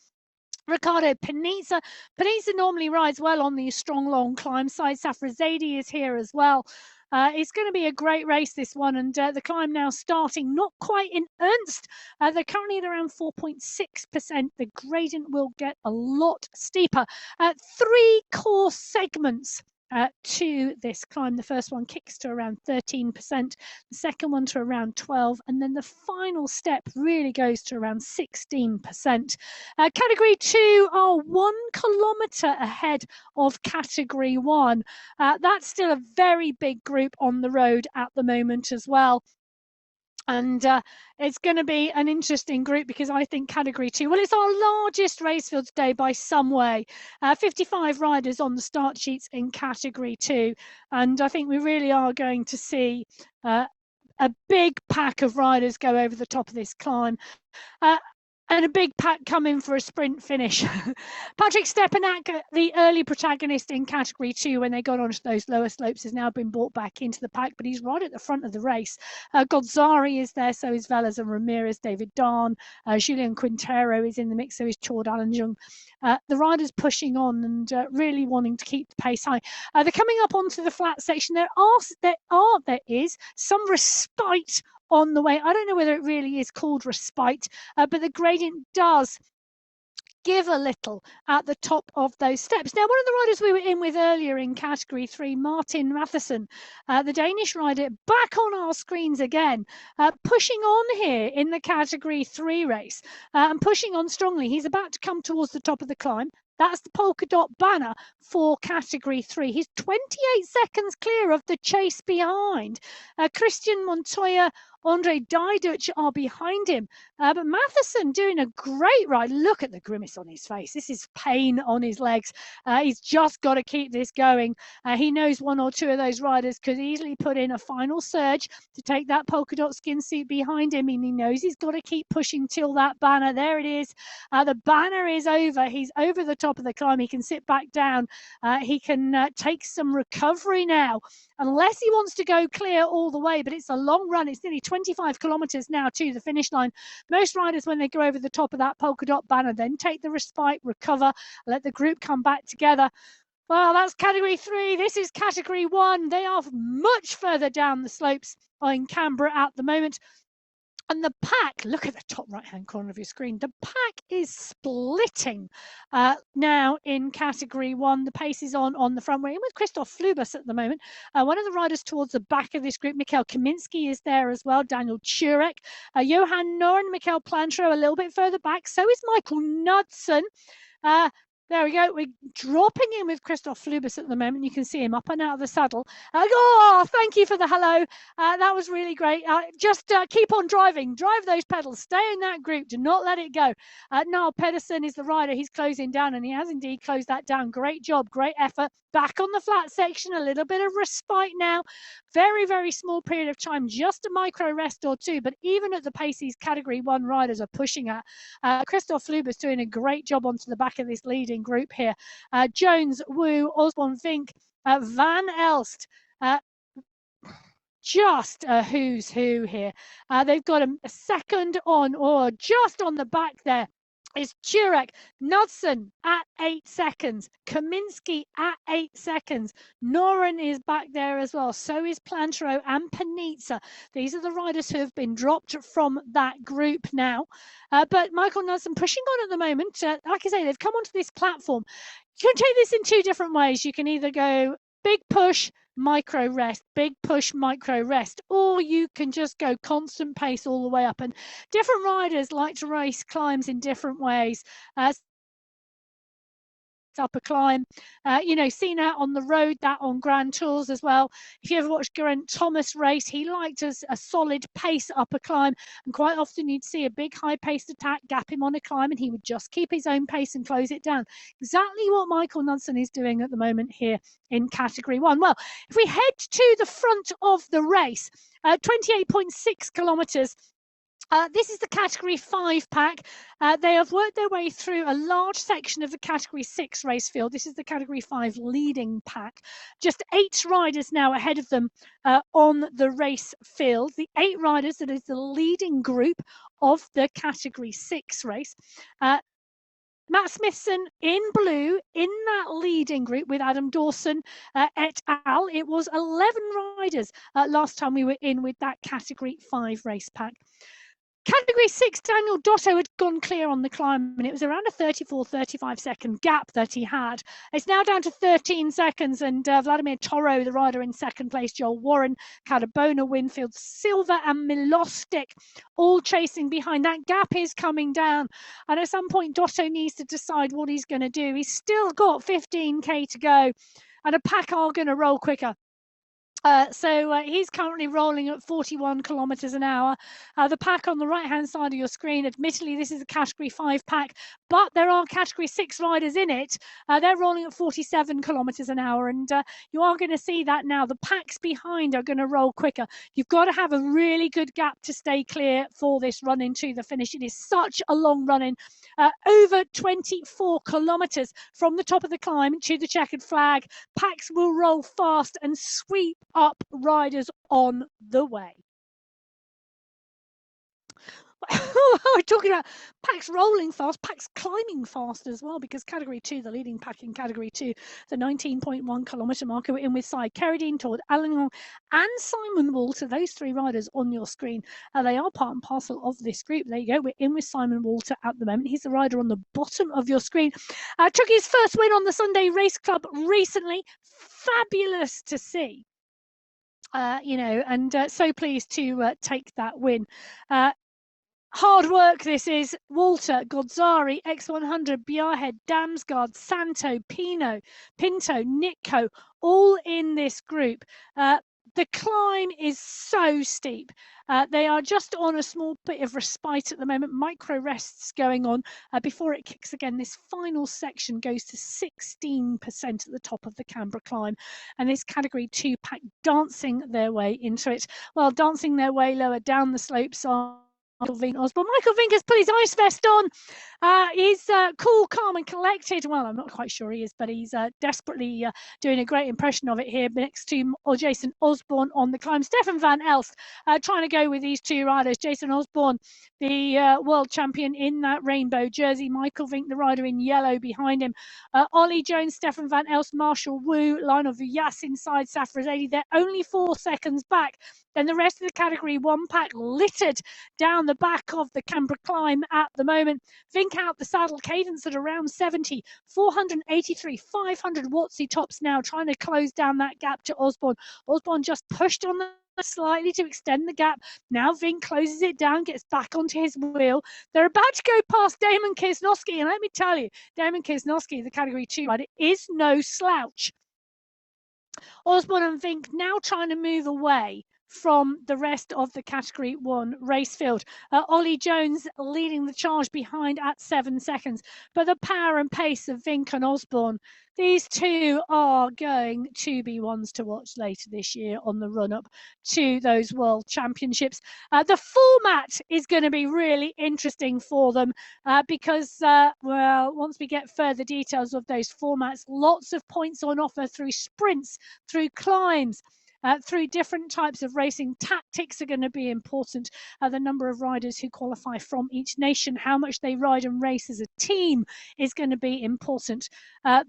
Ricardo Panizza. Panizza normally rides well on the strong long climb side. Safrazadi is here as well. It's going to be a great race, this one, and the climb now starting not quite in earnest. They're currently at around 4.6%. The gradient will get a lot steeper. 3 core segments to this climb. The first one kicks to around 13%, the second one to around 12%, and then the final step really goes to around 16%. Category 2 are 1 kilometre ahead of Category 1. That's still a very big group on the road at the moment as well. And it's going to be an interesting group because I think Category 2, well, it's our largest race field today by some way. 55 riders on the start sheets in Category 2. And I think we really are going to see a big pack of riders go over the top of this climb. And a big pack coming for a sprint finish. Patrick Stepanak, the early protagonist in Category 2 when they got onto those lower slopes, has now been brought back into the pack, but he's right at the front of the race. Godzari is there, so is Velas and Ramirez, David Darn. Julian Quintero is in the mix, so is Chord Alanjung. The riders pushing on and really wanting to keep the pace high. They're coming up onto the flat section. There is some respite on the way. I don't know whether it really is called respite, but the gradient does give a little at the top of those steps. Now, one of the riders we were in with earlier in Category 3, Martin Matheson, the Danish rider, back on our screens again, pushing on here in the Category 3 race and pushing on strongly. He's about to come towards the top of the climb. That's the polka dot banner for Category 3. He's 28 seconds clear of the chase behind. Christian Montoya, Andre Diduch are behind him. But Matheson doing a great ride. Look at the grimace on his face. This is pain on his legs. He's just got to keep this going. He knows 1 or 2 of those riders could easily put in a final surge to take that polka dot skin suit behind him. And he knows he's got to keep pushing till that banner. There it is. The banner is over. He's over the top of the climb. He can sit back down. He can take some recovery now, unless he wants to go clear all the way. But it's a long run. It's nearly 25 kilometres now to the finish line. Most riders, when they go over the top of that polka dot banner, then take the respite, recover, let the group come back together. Well, that's Category 3. This is Category 1. They are much further down the slopes in Canberra at the moment. And the pack, look at the top right-hand corner of your screen, the pack is splitting now in Category 1. The pace is on the front. We're in with Christoph Flubus at the moment. One of the riders towards the back of this group, Mikel Kaminski, is there as well. Daniel Turek, Johan Noren, Mikel Plantero a little bit further back. So is Michael Knudsen. There we go. We're dropping in with Christoph Flubis at the moment. You can see him up and out of the saddle. Oh, thank you for the hello. That was really great. Just keep on driving. Drive those pedals. Stay in that group. Do not let it go. Niall Pedersen is the rider. He's closing down, and he has indeed closed that down. Great job. Great effort. Back on the flat section. A little bit of respite now. Very, very small period of time. Just a micro rest or two. But even at the pace these Category 1 riders are pushing at, Christoph Flubis doing a great job onto the back of this leading group here. Jones, Wu, Osborne, Vink, Van Elst, just a who's who here. They've got a second on, or just on the back there is Turek, Knudsen at 8 seconds, Kaminsky at 8 seconds. Noren is back there as well. So is Plantero and Panizza. These are the riders who have been dropped from that group now. But Michael Knudsen pushing on at the moment. Like I say, they've come onto this platform. You can take this in two different ways. You can either go big push, micro rest, big push, micro rest, or you can just go constant pace all the way up. And different riders like to race climbs in different ways. Upper climb, seen that on the road, that on Grand Tours as well. If you ever watched Geraint Thomas race, he liked a solid pace upper climb, and quite often you'd see a big high-paced attack gap him on a climb, and he would just keep his own pace and close it down. Exactly what Michael Knudsen is doing at the moment here in Category 1. Well, if we head to the front of the race, 28.6 kilometres. This is the Category 5 pack. They have worked their way through a large section of the Category 6 race field. This is the Category 5 leading pack. Just 8 riders now ahead of them on the race field. The 8 riders that is the leading group of the Category 6 race. Matt Smithson in blue in that leading group with Adam Dawson et al. It was 11 riders last time we were in with that Category 5 race pack. Category 6, Daniel Dotto had gone clear on the climb, and it was around a 34-35 second gap that he had. It's now down to 13 seconds, and Vladimir Toro, the rider in second place, Joel Warren, Cadabona, Winfield, Silva and Milostic all chasing behind. That gap is coming down, and at some point Dotto needs to decide what he's going to do. He's still got 15k to go, and a pack are going to roll quicker. So he's currently rolling at 41 kilometers an hour. The pack on the right-hand side of your screen, admittedly, this is a Category 5 pack, but there are Category 6 riders in it. They're rolling at 47 kilometers an hour, and you are going to see that now. The packs behind are going to roll quicker. You've got to have a really good gap to stay clear for this run into the finish. It is such a long run-in. Over 24 kilometers from the top of the climb to the checkered flag. Packs will roll fast and sweep up riders on the way. We're talking about packs rolling fast, packs climbing fast as well, because Category 2, the leading pack in Category 2, the 19.1 kilometre marker, we're in with Cy Carradine, Todd Allen and Simon Walter, those 3 riders on your screen. They are part and parcel of this group. There you go. We're in with Simon Walter at the moment. He's the rider on the bottom of your screen. Took his first win on the Sunday Race Club recently. Fabulous to see. And so pleased to take that win. Hard work this is. Walter, Godzari, X100, Biarhead, Damsgaard, Santo, Pinto, Nitko, all in this group. The climb is so steep. They are just on a small bit of respite at the moment, micro rests going on before it kicks again. This final section goes to 16% at the top of the Canberra climb, and this Category 2 pack dancing their way into it. Well, dancing their way lower down the slopes are Michael Vink Osborne. Michael Vink has put his ice vest on. He's cool, calm and collected. Well, I'm not quite sure he is, but he's desperately doing a great impression of it here next to Jason Osborne on the climb. Stefan Van Elst trying to go with these 2 riders. Jason Osborne, the world champion in that rainbow jersey. Michael Vink, the rider in yellow behind him. Ollie Jones, Stefan Van Elst, Marshall Wu, Lionel Vuyas inside Safrazadi. They're only 4 seconds back. Then the rest of the Category 1 pack littered down the back of the Canberra climb at the moment. Vink out the saddle, cadence at around 70, 483, 500 Watsy tops now, trying to close down that gap to Osborne. Osborne just pushed on the slightly to extend the gap. Now Vink closes it down, gets back onto his wheel. They're about to go past Damon Kisnowski, and let me tell you, Damon Kisnowski, the Category 2 rider, is no slouch. Osborne and Vink now trying to move away from the rest of the Category 1 race field. Ollie Jones leading the charge behind at 7 seconds. But the power and pace of Vink and Osborne, these two are going to be ones to watch later this year on the run-up to those World Championships. The format is going to be really interesting for them because, well, once we get further details of those formats, lots of points on offer through sprints, through climbs, through different types of racing. Tactics are going to be important. The number of riders who qualify from each nation, how much they ride and race as a team is going to be important.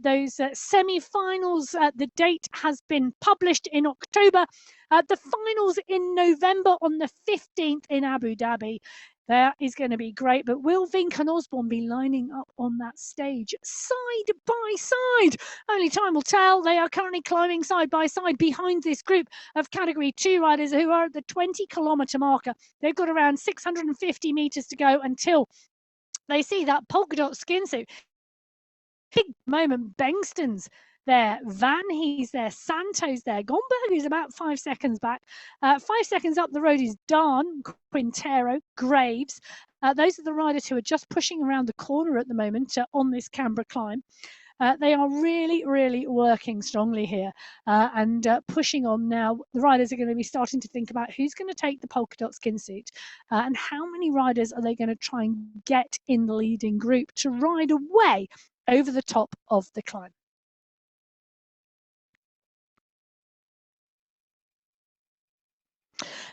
Those semi-finals, the date has been published in October. The finals in November on the 15th in Abu Dhabi. That is going to be great, but will Vink and Osborne be lining up on that stage side by side? Only time will tell. They are currently climbing side by side behind this group of Category 2 riders who are at the 20-kilometre marker. They've got around 650 metres to go until they see that polka dot skin suit. Big moment, Bengston's there, Van Hees there, Santos there, Gomberg is about 5 seconds back. 5 seconds up the road is Darn, Quintero, Graves. Those are the riders who are just pushing around the corner at the moment on this Canberra climb. They are really, really working strongly here and pushing on now. The riders are going to be starting to think about who's going to take the polka dot skin suit and how many riders are they going to try and get in the leading group to ride away over the top of the climb.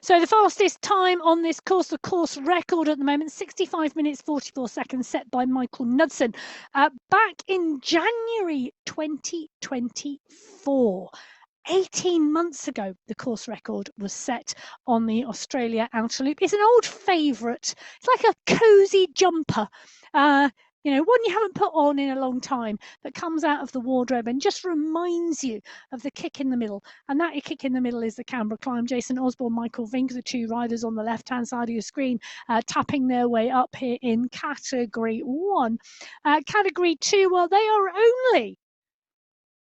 So the fastest time on this course, the course record at the moment, 65 minutes 44 seconds, set by Michael Knudsen. Back in January 2024. 18 months ago, the course record was set on the Australia Outer Loop. It's an old favourite. It's like a cosy jumper. You know, one you haven't put on in a long time that comes out of the wardrobe and just reminds you of the kick in the middle. And that kick in the middle is the Canberra climb. Jason Osborne, Michael Vink, the two riders on the left-hand side of your screen, tapping their way up here in Category 1. Category 2, well, they are only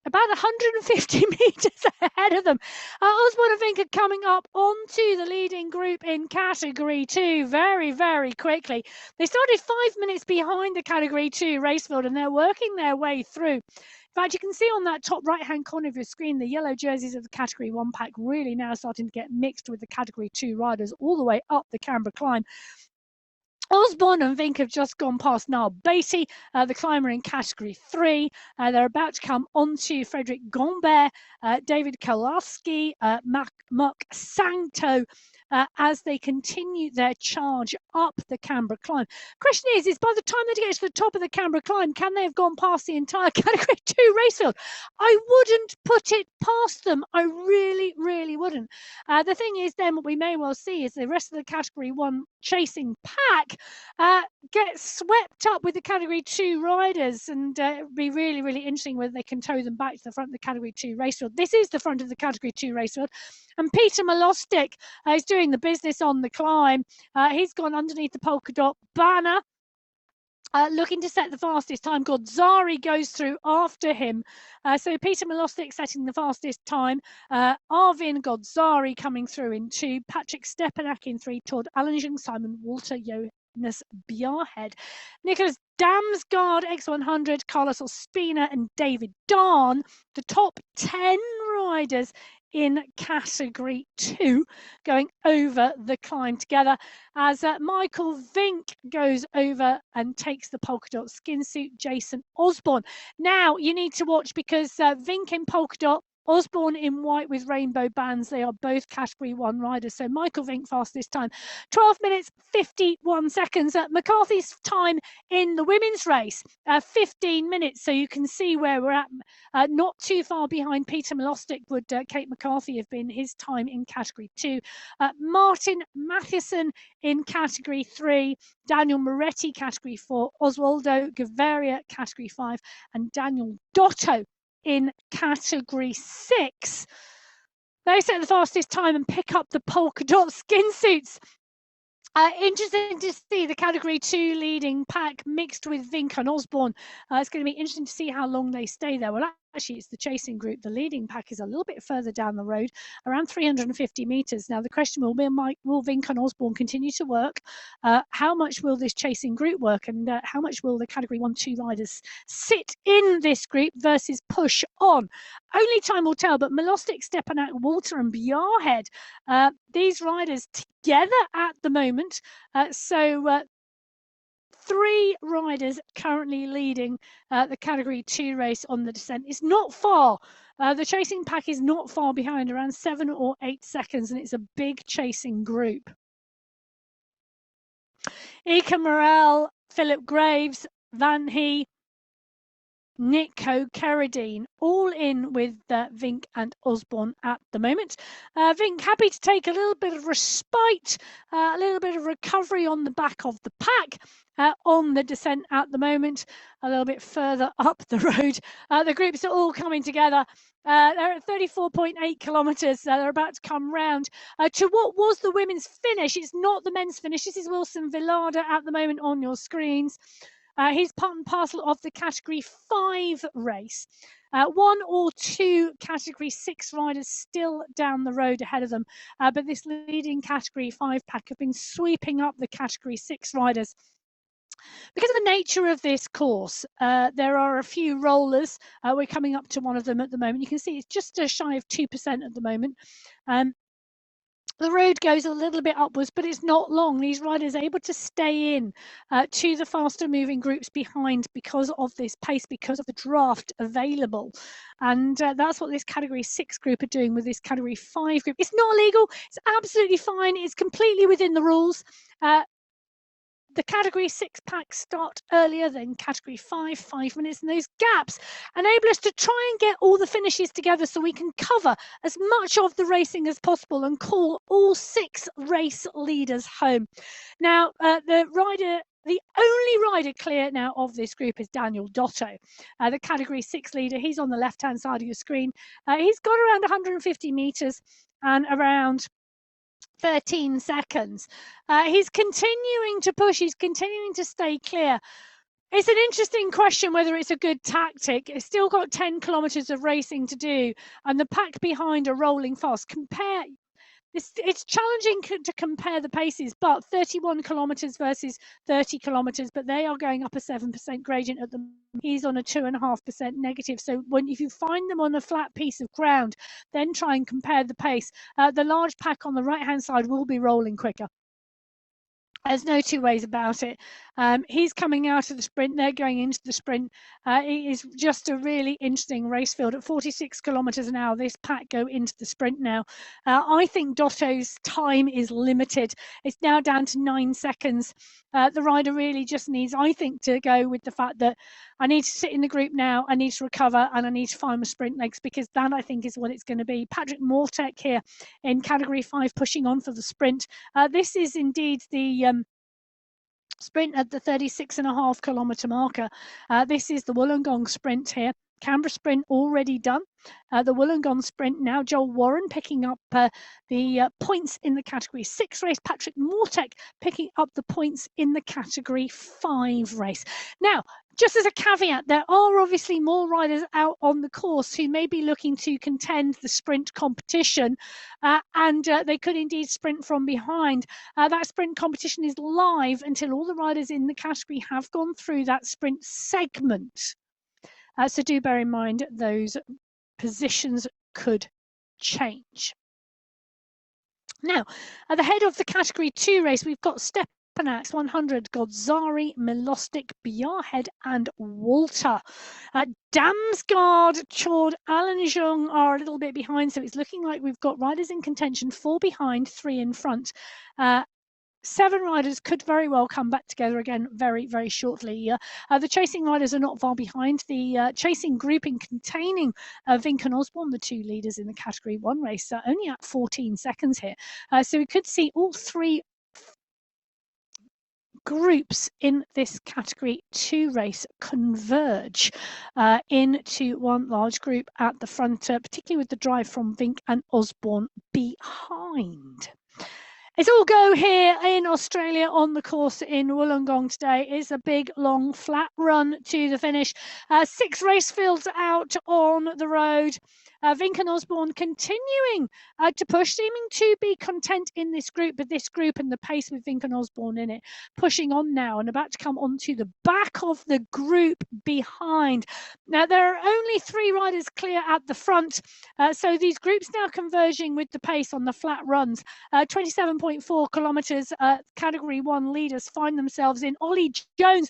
about 150 metres ahead of them. Osborne and Vink are coming up onto the leading group in Category 2 very, very quickly. They started 5 minutes behind the Category 2 race field and they're working their way through. In fact, you can see on that top right-hand corner of your screen, the yellow jerseys of the Category 1 pack really now starting to get mixed with the Category 2 riders all the way up the Canberra climb. Osborne and Vink have just gone past Niall Beatty, the climber in Category 3. They're about to come onto Frederick Gombert, David Kowalski, Mark Santo, as they continue their charge up the Canberra climb. Question is by the time they get to the top of the Canberra climb, can they have gone past the entire Category 2 race field? I wouldn't put it past them. I really, really wouldn't. The thing is then what we may well see is the rest of the Category 1 chasing pack get swept up with the Category 2 riders, and it would be really, really interesting whether they can tow them back to the front of the Category 2 race field. This is the front of the Category 2 race field, and Peter Malostik is doing the business on the climb. He's gone underneath the polka dot banner, looking to set the fastest time. Godzari goes through after him. So Peter Malostik setting the fastest time. Arvin Godzari coming through in 2. Patrick Stepanak in 3. Todd Allingen, Simon Walter, Jonas Bjarhed. Nicholas Damsgaard, X100, Carlos Ospina and David Darn, the top 10 riders in Category 2 going over the climb together as Michael Vink goes over and takes the polka dot skin suit, Jason Osborne. Now you need to watch because Vink in polka dot, Osborne in white with rainbow bands. They are both Category 1 riders. So Michael Vink fastest time, 12 minutes 51 seconds. McCarthy's time in the women's race, 15 minutes. So you can see where we're at. Not too far behind Peter Malostik would Kate McCarthy have been, his time in Category 2. Martin Matheson in Category 3. Daniel Moretti, Category 4. Oswaldo Gaviria, Category 5. And Daniel Dotto in Category 6. They set the fastest time and pick up the polka dot skin suits. Interesting to see the Category 2 leading pack mixed with Vink and Osborne. It's going to be interesting to see how long they stay there. Well, actually, it's the chasing group. The leading pack is a little bit further down the road, around 350 metres. Now, the question will be, will Vink and Osborne continue to work? How much will this chasing group work? And how much will the Category 1-2 riders sit in this group versus push on? Only time will tell, but Milostic, Stepanak, Walter and Bjarhead, these riders together at the moment. So 3 riders currently leading the Category 2 race on the descent. It's not far. The chasing pack is not far behind, around 7 or 8 seconds, and it's a big chasing group. Ika Morel, Philip Graves, Van He, Nico Carradine, all in with Vink and Osborne at the moment. Vink happy to take a little bit of respite, a little bit of recovery on the back of the pack on the descent at the moment, a little bit further up the road. The groups are all coming together. They're at 34.8 kilometres. They're about to come round to what was the women's finish. It's not the men's finish. This is Wilson Villada at the moment on your screens. He's part and parcel of the Category 5 race. 1 or 2 Category 6 riders still down the road ahead of them, but this leading Category 5 pack have been sweeping up the Category 6 riders. Because of the nature of this course, there are a few rollers. We're coming up to one of them at the moment. You can see it's just shy of 2% at the moment. The road goes a little bit upwards, but it's not long. These riders are able to stay in to the faster moving groups behind because of this pace, because of the draft available. And that's what this Category 6 group are doing with this Category 5 group. It's not illegal. It's absolutely fine. It's completely within the rules. The Category 6 packs start earlier than Category 5 minutes, and those gaps enable us to try and get all the finishes together so we can cover as much of the racing as possible and call all 6 race leaders home. Now, the only rider clear now of this group is Daniel Dotto, the Category 6 leader. He's on the left-hand side of your screen. He's got around 150 metres and around 13 seconds. He's continuing to push. He's continuing to stay clear. It's an interesting question whether it's a good tactic. It's still got 10 kilometres of racing to do, and the pack behind are rolling fast. It's challenging to compare the paces, but 31 kilometres versus 30 kilometres, but they are going up a 7% gradient at the moment. He's on a 2.5% negative. So if you find them on a flat piece of ground, then try and compare the pace. The large pack on the right-hand side will be rolling quicker. There's no two ways about it. He's coming out of the sprint. They're going into the sprint. It is just a really interesting race field. At 46 kilometres an hour, this pack go into the sprint now. I think Dotto's time is limited. It's now down to 9 seconds. The rider really just needs, I think, to go with the fact that I need to sit in the group now, I need to recover, and I need to find my sprint legs, because that, I think, is what it's going to be. Patrick Mortek here in Category 5 pushing on for the sprint. This is indeed the sprint at the 36.5 kilometre marker. This is the Wollongong sprint here. Canberra sprint already done. The Wollongong sprint now. Joel Warren picking up the points in the Category 6 race. Patrick Mortek picking up the points in the Category 5 race. Now, just as a caveat, there are obviously more riders out on the course who may be looking to contend the sprint competition, and they could indeed sprint from behind. That sprint competition is live until all the riders in the category have gone through that sprint segment. So do bear in mind those positions could change. Now, at the head of the Category 2 race, we've got Stepanak 100, Godzari, Milostic, Bjarhead and Walter. Damsgaard, Chord, Alan Jung are a little bit behind, so it's looking like we've got riders in contention, 4 behind, 3 in front. 7 riders could very well come back together again very, very shortly. The chasing riders are not far behind. The chasing grouping containing Vink and Osborne, the 2 leaders in the Category 1 race, are only at 14 seconds here. So we could see all 3 groups in this Category 2 race converge into one large group at the front, particularly with the drive from Vink and Osborne behind. It's all go here in Australia on the course in Wollongong today. It's a big, long, flat run to the finish. 6 race fields out on the road. Vink and Osborne continuing to push, seeming to be content in this group, but this group and the pace with Vink and Osborne in it, pushing on now and about to come onto the back of the group behind. Now, there are only 3 riders clear at the front, so these groups now converging with the pace on the flat runs. 27.4 kilometres, Category 1 leaders find themselves in. Ollie Jones,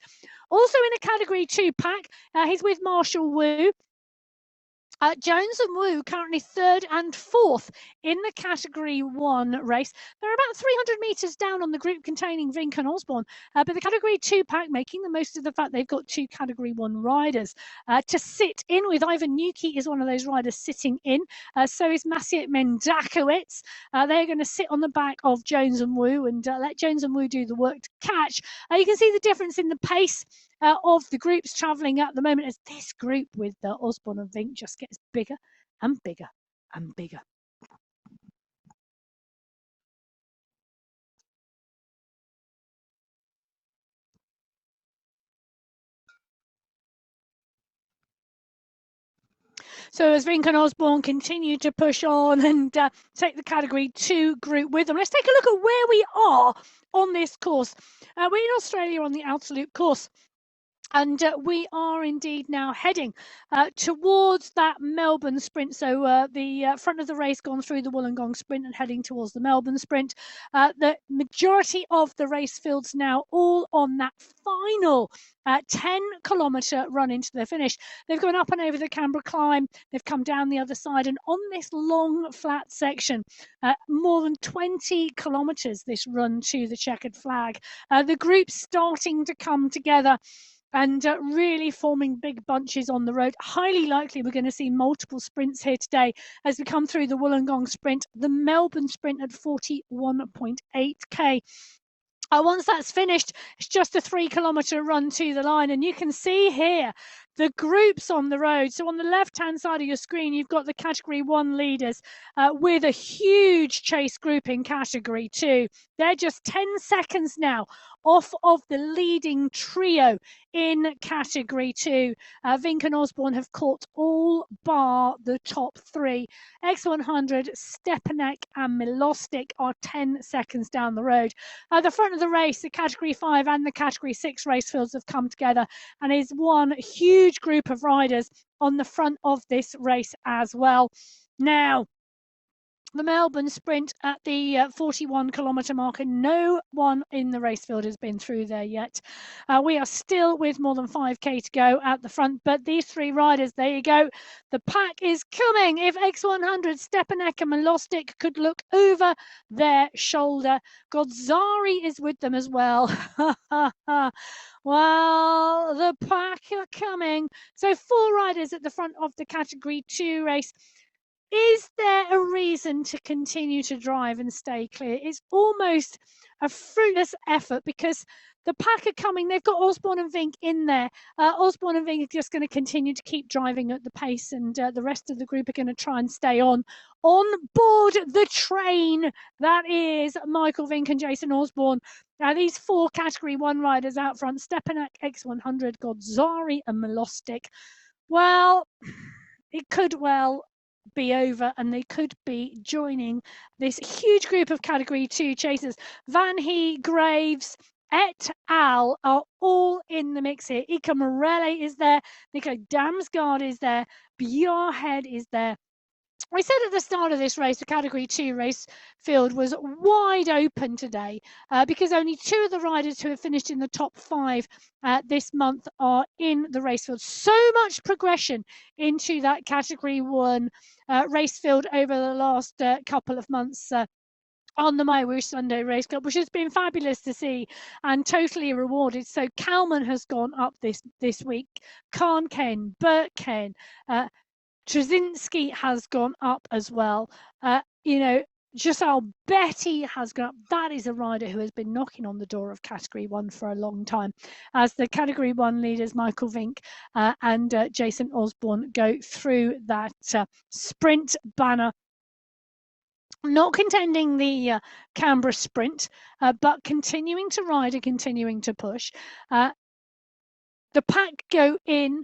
also in a Category 2 pack. He's with Marshall Wu. Jones and Wu currently 3rd and 4th in the Category 1 race. They're about 300 metres down on the group containing Vink and Osborne, but the Category 2 pack making the most of the fact they've got 2 Category 1 riders to sit in with. Ivan Nuki is one of those riders sitting in. So is Maciej Mendakowicz. They're going to sit on the back of Jones and Wu and let Jones and Wu do the work to catch. You can see the difference in the pace of the groups travelling at the moment as this group with Osborne and Vink just gets bigger and bigger and bigger. So as Vink and Osborne continue to push on and take the Category 2 group with them, let's take a look at where we are on this course. We're in Australia on the Absolute course. And we are indeed now heading towards that Melbourne sprint. So the front of the race gone through the Wollongong sprint and heading towards the Melbourne sprint. The majority of the race fields now all on that final 10-kilometre run into the finish. They've gone up and over the Canberra climb. They've come down the other side. And on this long, flat section, more than 20 kilometres this run to the checkered flag. The group's starting to come together and really forming big bunches on the road. Highly likely we're going to see multiple sprints here today as we come through the Wollongong sprint, the Melbourne sprint at 41.8k. Once that's finished, it's just a 3-kilometre run to the line, and you can see here the groups on the road. So on the left-hand side of your screen, you've got the Category 1 leaders with a huge chase group in Category 2. They're just 10 seconds now off of the leading trio in Category 2. Vink and Osborne have caught all bar the top 3. X100, Stepanek and Milostic are 10 seconds down the road. At the front of the race, the Category 5 and the Category 6 race fields have come together and is one huge group of riders on the front of this race as well. Now, the Melbourne sprint at the 41-kilometre mark, and no one in the race field has been through there yet. We are still with more than 5k to go at the front, but these 3 riders, there you go. The pack is coming. If X100, Stepanek and Milostic could look over their shoulder, Godzari is with them as well. Well, the pack are coming. So 4 riders at the front of the Category 2 race. Is there a reason to continue to drive and stay clear? It's almost a fruitless effort because the pack are coming. They've got Osborne and Vink in there. Osborne and Vink are just going to continue to keep driving at the pace, and the rest of the group are going to try and stay on board the train that is Michael Vink and Jason Osborne. These 4 Category 1 riders out front, Stepanek, X100, Godzari and Milostic. Well, it could well be over and they could be joining this huge group of Category 2 chasers. Van He, Graves, et al. Are all in the mix here. Ika Morelle is there, Nico Damsgaard is there, Bjarhead is there. I said at the start of this race, the Category 2 race field was wide open today because only 2 of the riders who have finished in the top 5 this month are in the race field. So much progression into that Category 1 race field over the last couple of months on the My Whoosh Sunday Race Club, which has been fabulous to see and totally rewarded. So Kalman has gone up this week, Khan Ken, Burt Ken, Trzynski has gone up as well. You know, Giselle Betty has gone up. That is a rider who has been knocking on the door of Category 1 for a long time. As the Category 1 leaders, Michael Vink and Jason Osborne, go through that sprint banner. Not contending the Canberra sprint, but continuing to ride and continuing to push. The pack go in,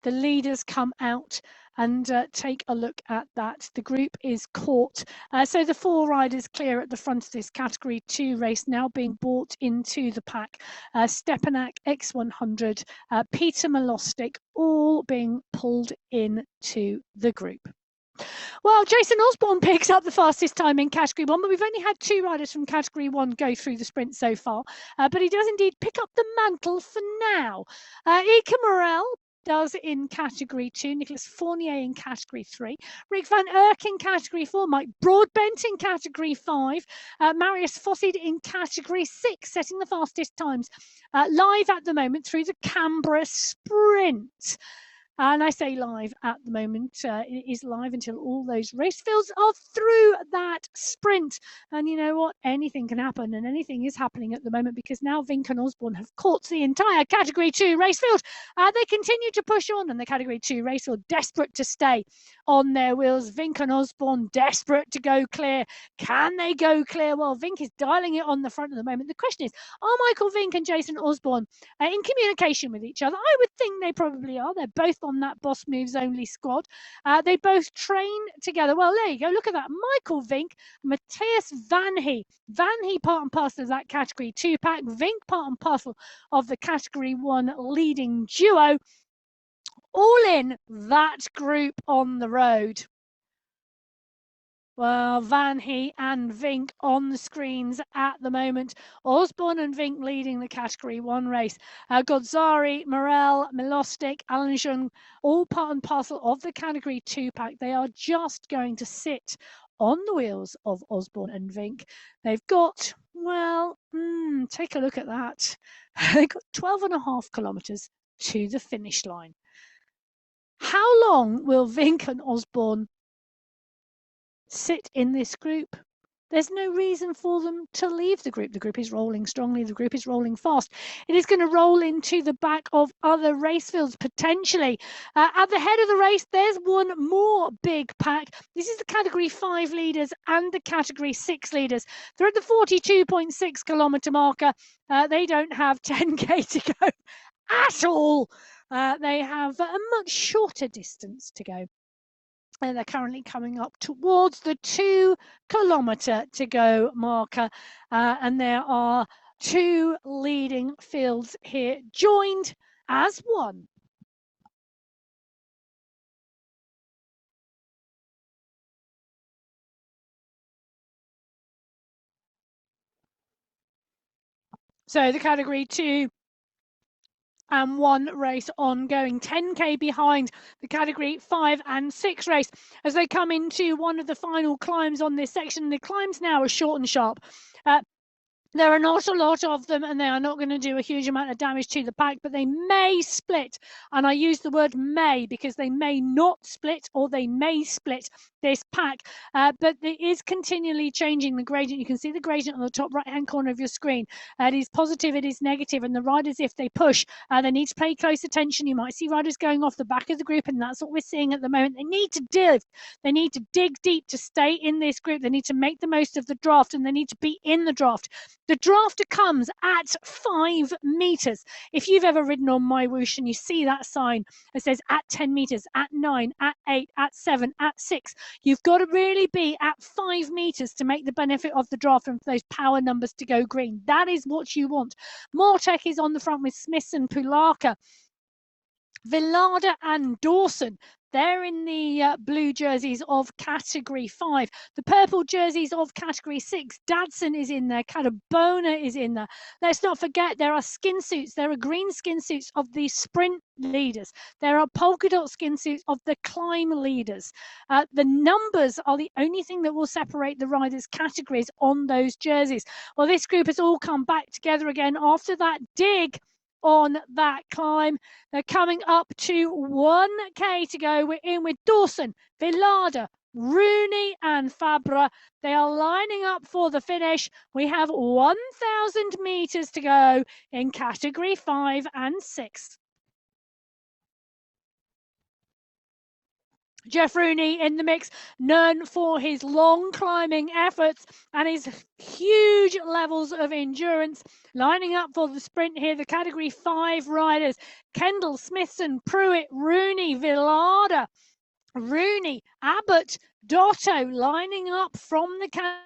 the leaders come out, and take a look at that. The group is caught. So the 4 riders clear at the front of this Category 2 race now being brought into the pack. Stepanak, X100, Peter Milostic, all being pulled into the group. Well, Jason Osborne picks up the fastest time in Category 1, but we've only had 2 riders from Category 1 go through the sprint so far. But he does indeed pick up the mantle for now. Ika Morel does in Category 2, Nicholas Fournier in Category 3, Rick van Erck in Category 4, Mike Broadbent in Category 5, Marius Fossid in Category 6, setting the fastest times live at the moment through the Canberra sprint. And I say live at the moment. It is live until all those race fields are through that sprint. And you know what? Anything can happen, and anything is happening at the moment because now Vink and Osborne have caught the entire Category 2 race field. They continue to push on, and the Category 2 race field desperate to stay on their wheels. Vink and Osborne desperate to go clear. Can they go clear? Well, Vink is dialing it on the front at the moment. The question is, are Michael Vink and Jason Osborne in communication with each other? I would think they probably are. They're both on that Boss Moves Only squad. They both train together. Well, there you go. Look at that. Michael Vink, Matthias Van He. Van He part and parcel of that Category 2 pack. Vink part and parcel of the Category 1 leading duo. All in that group on the road. Well, Van He and Vink on the screens at the moment. Osborne and Vink leading the Category 1 race. Godzari, Morel, Milostic, Alanjung, all part and parcel of the Category 2 pack. They are just going to sit on the wheels of Osborne and Vink. They've got, well, take a look at that. They've got 12.5 kilometres to the finish line. How long will Vink and Osborne sit in this group? There's no reason for them to leave the group. The group is rolling strongly. The group is rolling fast. It is going to roll into the back of other race fields potentially. At the head of the race, there's one more big pack. This is the Category 5 leaders and the Category 6 leaders. They're at the 42.6 kilometre marker. They don't have 10k to go at all. They have a much shorter distance to go. And they're currently coming up towards the 2 kilometre to go marker. And there are 2 leading fields here, joined as one. So the Category 2 and 1 race ongoing, 10k behind the Category 5 and 6 race as they come into one of the final climbs on this section. The climbs now are short and sharp. There are not a lot of them, and they are not going to do a huge amount of damage to the pack, but they may split. And I use the word may because they may not split, or they may split this pack. But it is continually changing the gradient. You can see the gradient on the top right-hand corner of your screen. It is positive, it is negative, and the riders, if they push, they need to pay close attention. You might see riders going off the back of the group, and that's what we're seeing at the moment. They need to dig deep to stay in this group. They need to make the most of the draft, and they need to be in the draft. The drafter comes at 5 meters. If you've ever ridden on my Whoosh and you see that sign that says at 10 meters, at 9, at 8, at 7, at 6, you've got to really be at 5 meters to make the benefit of the draft and for those power numbers to go green. That is what you want. Mortek is on the front with Smith and Pulaka. Villada and Dawson, they're in the blue jerseys of Category 5. The purple jerseys of Category 6. Dadson is in there. Catabona is in there. Let's not forget there are skin suits. There are green skin suits of the sprint leaders. There are polka dot skin suits of the climb leaders. The numbers are the only thing that will separate the riders' categories on those jerseys. Well, this group has all come back together again after that dig on that climb. They're coming up to 1k to go. We're in with Dawson, Villada, Rooney and Fabra, they are lining up for the finish. We have 1,000 meters to go in category 5 and 6. Jeff Rooney in the mix, known for his long climbing efforts and his huge levels of endurance. Lining up for the sprint here, the category 5 riders, Kendall, Smithson, Pruitt, Rooney, Villada, Rooney, Abbott, Dotto, lining up from the category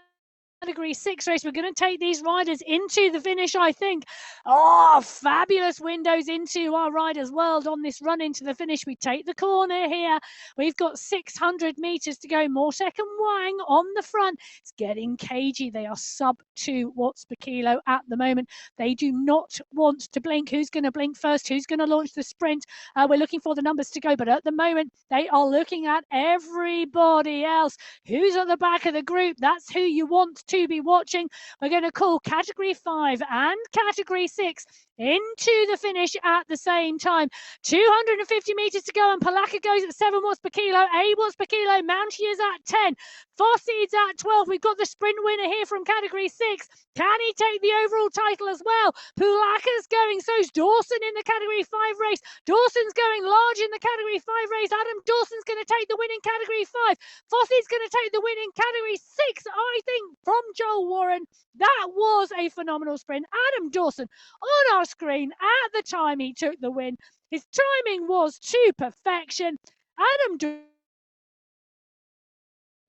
6 race. We're going to take these riders into the finish, I think. Oh, fabulous windows into our riders' world on this run into the finish. We take the corner here. We've got 600 meters to go. Mortek and Wang on the front. It's getting cagey. They are sub 2 watts per kilo at the moment. They do not want to blink. Who's going to blink first? Who's going to launch the sprint? We're looking for the numbers to go, but at the moment they are looking at everybody else. Who's at the back of the group? That's who you want to be watching. We're going to call category 5 and category 6 into the finish at the same time. 250 meters to go, and Palaka goes at 7 watts per kilo, 8 watts per kilo. Mountier's at 10. Fosseed's at 12. We've got the sprint winner here from category 6. Can he take the overall title as well? Pulaka's going, so's Dawson in the category 5 race. Dawson's going large in the category 5 race. Adam Dawson's going to take the win in category 5. Fosseed's going to take the win in category 6, I think, from Joel Warren. That was a phenomenal sprint. Adam Dawson on our screen at the time he took the win. His timing was to perfection. Adam Dawson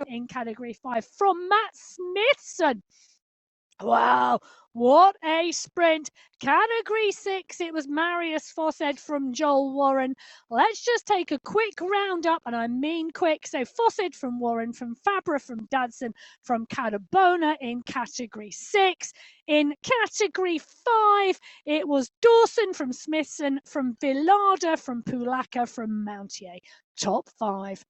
in category 5 from Matt Smithson. Wow, what a sprint. Category 6, it was Marius Fossed from Joel Warren. Let's just take a quick roundup, and I mean quick. So Fossed from Warren, from Fabra, from Dadson, from Cadabona in category 6. In category 5, it was Dawson from Smithson, from Villada, from Pulaka, from Mountier. Top 5.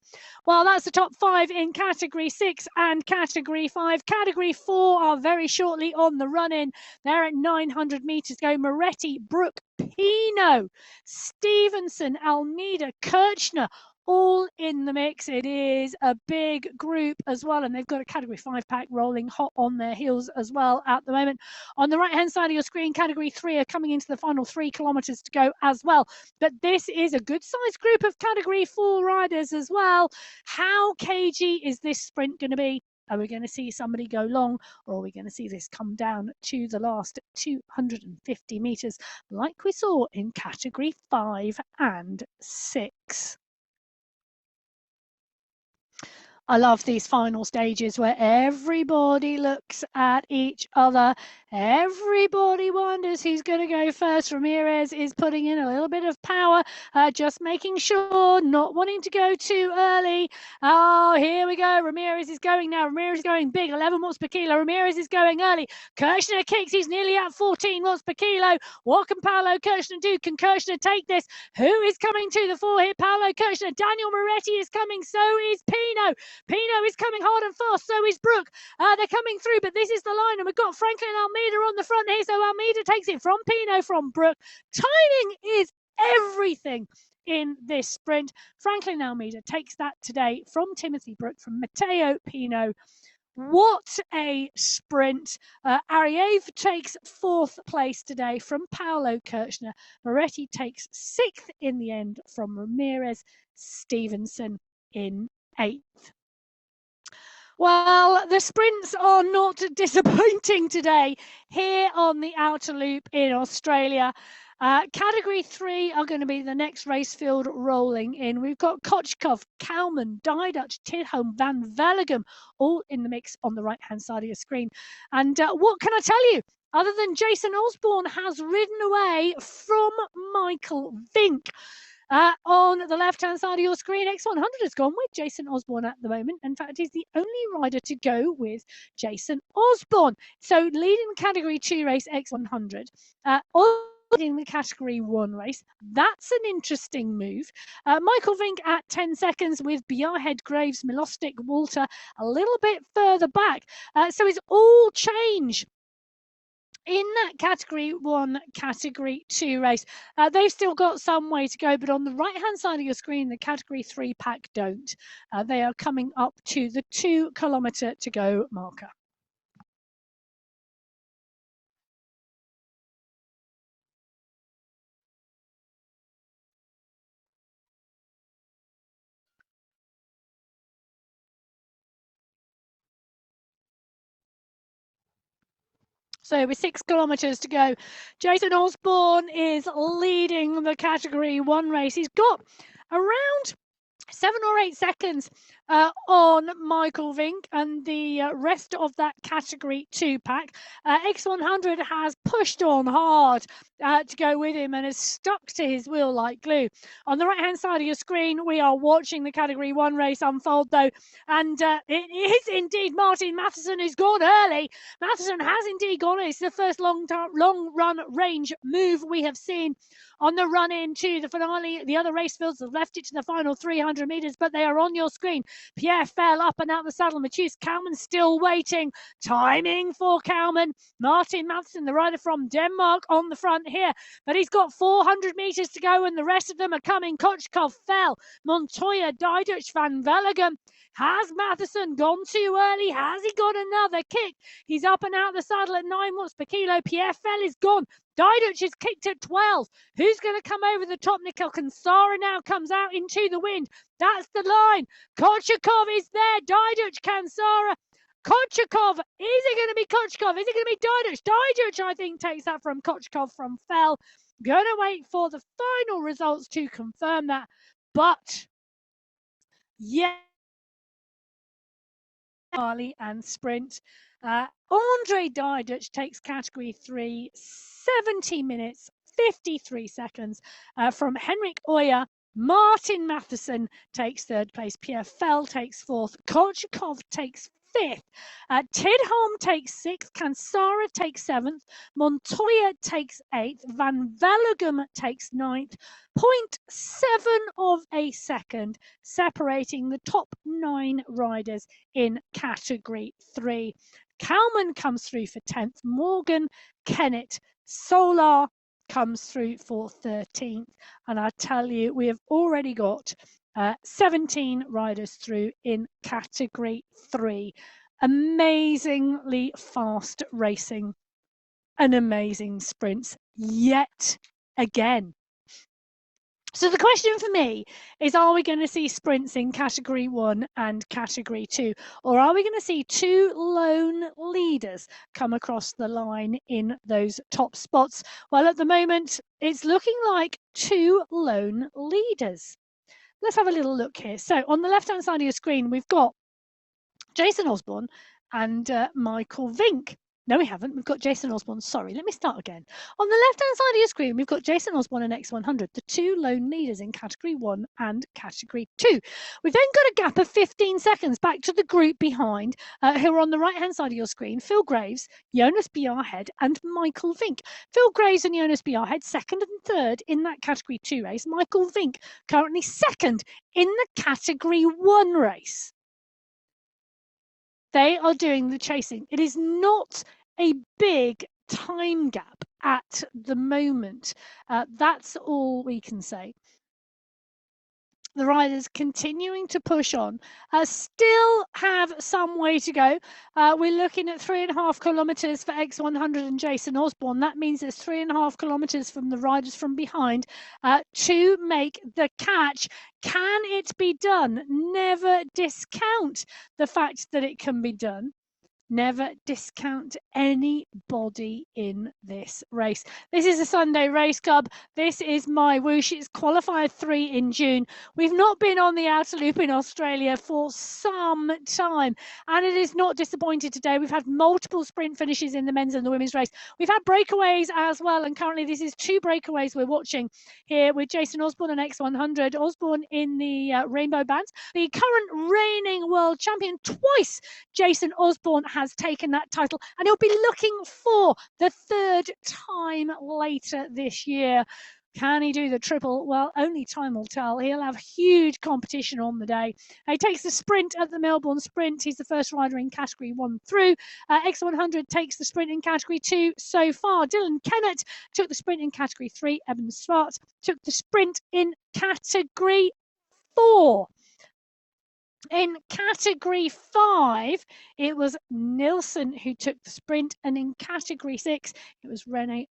Well, that's the top 5 in category 6 and category 5. Category 4 are very shortly on the run-in. They're at 900 meters to go. Moretti, Brook, Pino, Stevenson, Almeida, Kirchner, all in the mix. It is a big group as well, and they've got a category 5 pack rolling hot on their heels as well at the moment. On the right hand side of your screen, category 3 are coming into the final 3 kilometers to go as well, but this is a good sized group of category 4 riders as well. How cagey is this sprint going to be? Are we going to see somebody go long, or are we going to see this come down to the last 250 meters like we saw in category 5 and 6? I love these final stages where everybody looks at each other. Everybody wonders who's going to go first. Ramirez is putting in a little bit of power, just making sure, not wanting to go too early. Oh, here we go. Ramirez is going now. Ramirez is going big, 11 watts per kilo. Ramirez is going early. Kirchner kicks. He's nearly at 14 watts per kilo. What can Paolo Kirchner do? Can Kirchner take this? Who is coming to the fore here? Paolo Kirchner. Daniel Moretti is coming. So is Pino. Pino is coming hard and fast, so is Brook. They're coming through, but this is the line, and we've got Franklin Almeida on the front here, so Almeida takes it from Pino, from Brook. Timing is everything in this sprint. Franklin Almeida takes that today from Timothy Brook, from Matteo Pino. What a sprint. Ariev takes 4th place today from Paolo Kirchner. Moretti takes 6th in the end from Ramirez. Stevenson in 8th. Well, the sprints are not disappointing today here on the Outer Loop in Australia. Category 3 are going to be the next race field rolling in. We've got Kochkov, Kalman, Diedutch, Tidholm, Van Vellegem, all in the mix on the right-hand side of your screen. And what can I tell you? Other than Jason Osborne has ridden away from Michael Vink. On the left-hand side of your screen, X100 has gone with Jason Osborne at the moment. In fact, he's the only rider to go with Jason Osborne. So leading the Category 2 race, X100. In the Category 1 race. That's an interesting move. Michael Vink at 10 seconds with Bjarhead, Graves, Milostic, Walter a little bit further back. So it's all change in that Category 1, Category 2 race. They've still got some way to go, but on the right-hand side of your screen, the Category 3 pack don't. They are coming up to the 2 kilometre to go marker. So with 6 kilometres to go, Jason Osborne is leading the Category 1 race. He's got around 7 or 8 seconds on Michael Vink and the rest of that Category 2 pack. X100 has pushed on hard to go with him and has stuck to his wheel like glue. On the right-hand side of your screen, we are watching the Category 1 race unfold, though, and it is indeed Martin Matheson who's gone early. Matheson has indeed gone. It's the first long-run range move we have seen on the run into the finale. The other race fields have left it to the final 300 metres, but they are on your screen. Pierre fell up and out the saddle. Matthias Kalman still waiting. Timing for Kalman. Martin Matheson, the rider from Denmark, on the front here, but he's got 400 metres to go and the rest of them are coming. Kochkov fell. Montoya, Diduch, Van Vellegem. Has Matheson gone too early? Has he got another kick? He's up and out the saddle at 9 watts per kilo. Pierre Fell is gone. Diduch is kicked at 12. Who's going to come over the top? Nikhil Kansara now comes out into the wind. That's the line. Kochkov is there. Diduch, Kansara. Kochkov. Is it going to be Kochkov? Is it going to be Diduch? Diduch, I think, takes that from Kochkov from Fell. Going to wait for the final results to confirm that. But, yeah. Harley and sprint. Andre Diduch takes Category 3, 70 minutes, 53 seconds from Henrik Oya. Martin Matheson takes 3rd place. Pierre Fell takes 4th. Kochkov takes 5th. Tidholm takes 6th. Kansara takes 7th. Montoya takes 8th. Van Vellegem takes 9th. 0.7 of a second separating the top 9 riders in Category 3. Kalman comes through for 10th. Morgan, Kennett, Solar comes through for 13th. And I tell you, we have already got 17 riders through in Category 3. Amazingly fast racing and amazing sprints yet again. So the question for me is, are we going to see sprints in Category 1 and Category 2? Or are we going to see 2 lone leaders come across the line in those top spots? Well, at the moment, it's looking like 2 lone leaders. Let's have a little look here. So on the left-hand side of your screen, we've got Jason Osborne and Michael Vink. No, we haven't. We've got Jason Osborne. Sorry, let me start again. On the left-hand side of your screen, we've got Jason Osborne and X100, the 2 lone leaders in Category 1 and Category 2. We've then got a gap of 15 seconds back to the group behind, who are on the right-hand side of your screen, Phil Graves, Jonas Bjarhead and Michael Vink. Phil Graves and Jonas Bjarhead, 2nd and 3rd in that Category 2 race. Michael Vink, currently 2nd in the Category 1 race. They are doing the chasing. It is not a big time gap at the moment. That's all we can say. The riders continuing to push on, still have some way to go. We're looking at 3.5 kilometres for X100 and Jason Osborne. That means there's 3.5 kilometres from the riders from behind to make the catch. Can it be done? Never discount the fact that it can be done. Never discount anybody in this race. This is a Sunday Race Club. This is my Whoosh. It's Qualifier 3 in June. We've not been on the outer loop in Australia for some time, and it is not disappointed today. We've had multiple sprint finishes in the men's and the women's race. We've had breakaways as well, and currently this is 2 breakaways we're watching here with Jason Osborne and X100. Osborne in the rainbow bands, the current reigning world champion twice. Jason Osborne has taken that title, and he'll be looking for the 3rd time later this year. Can he do the triple? Well, only time will tell. He'll have huge competition on the day. He takes the sprint at the Melbourne Sprint. He's the first rider in Category 1 through. X100 takes the sprint in Category 2 so far. Dylan Kennett took the sprint in Category 3. Evan Swartz took the sprint in Category 4. In Category 5, it was Nilsson who took the sprint, and in Category 6, it was Rene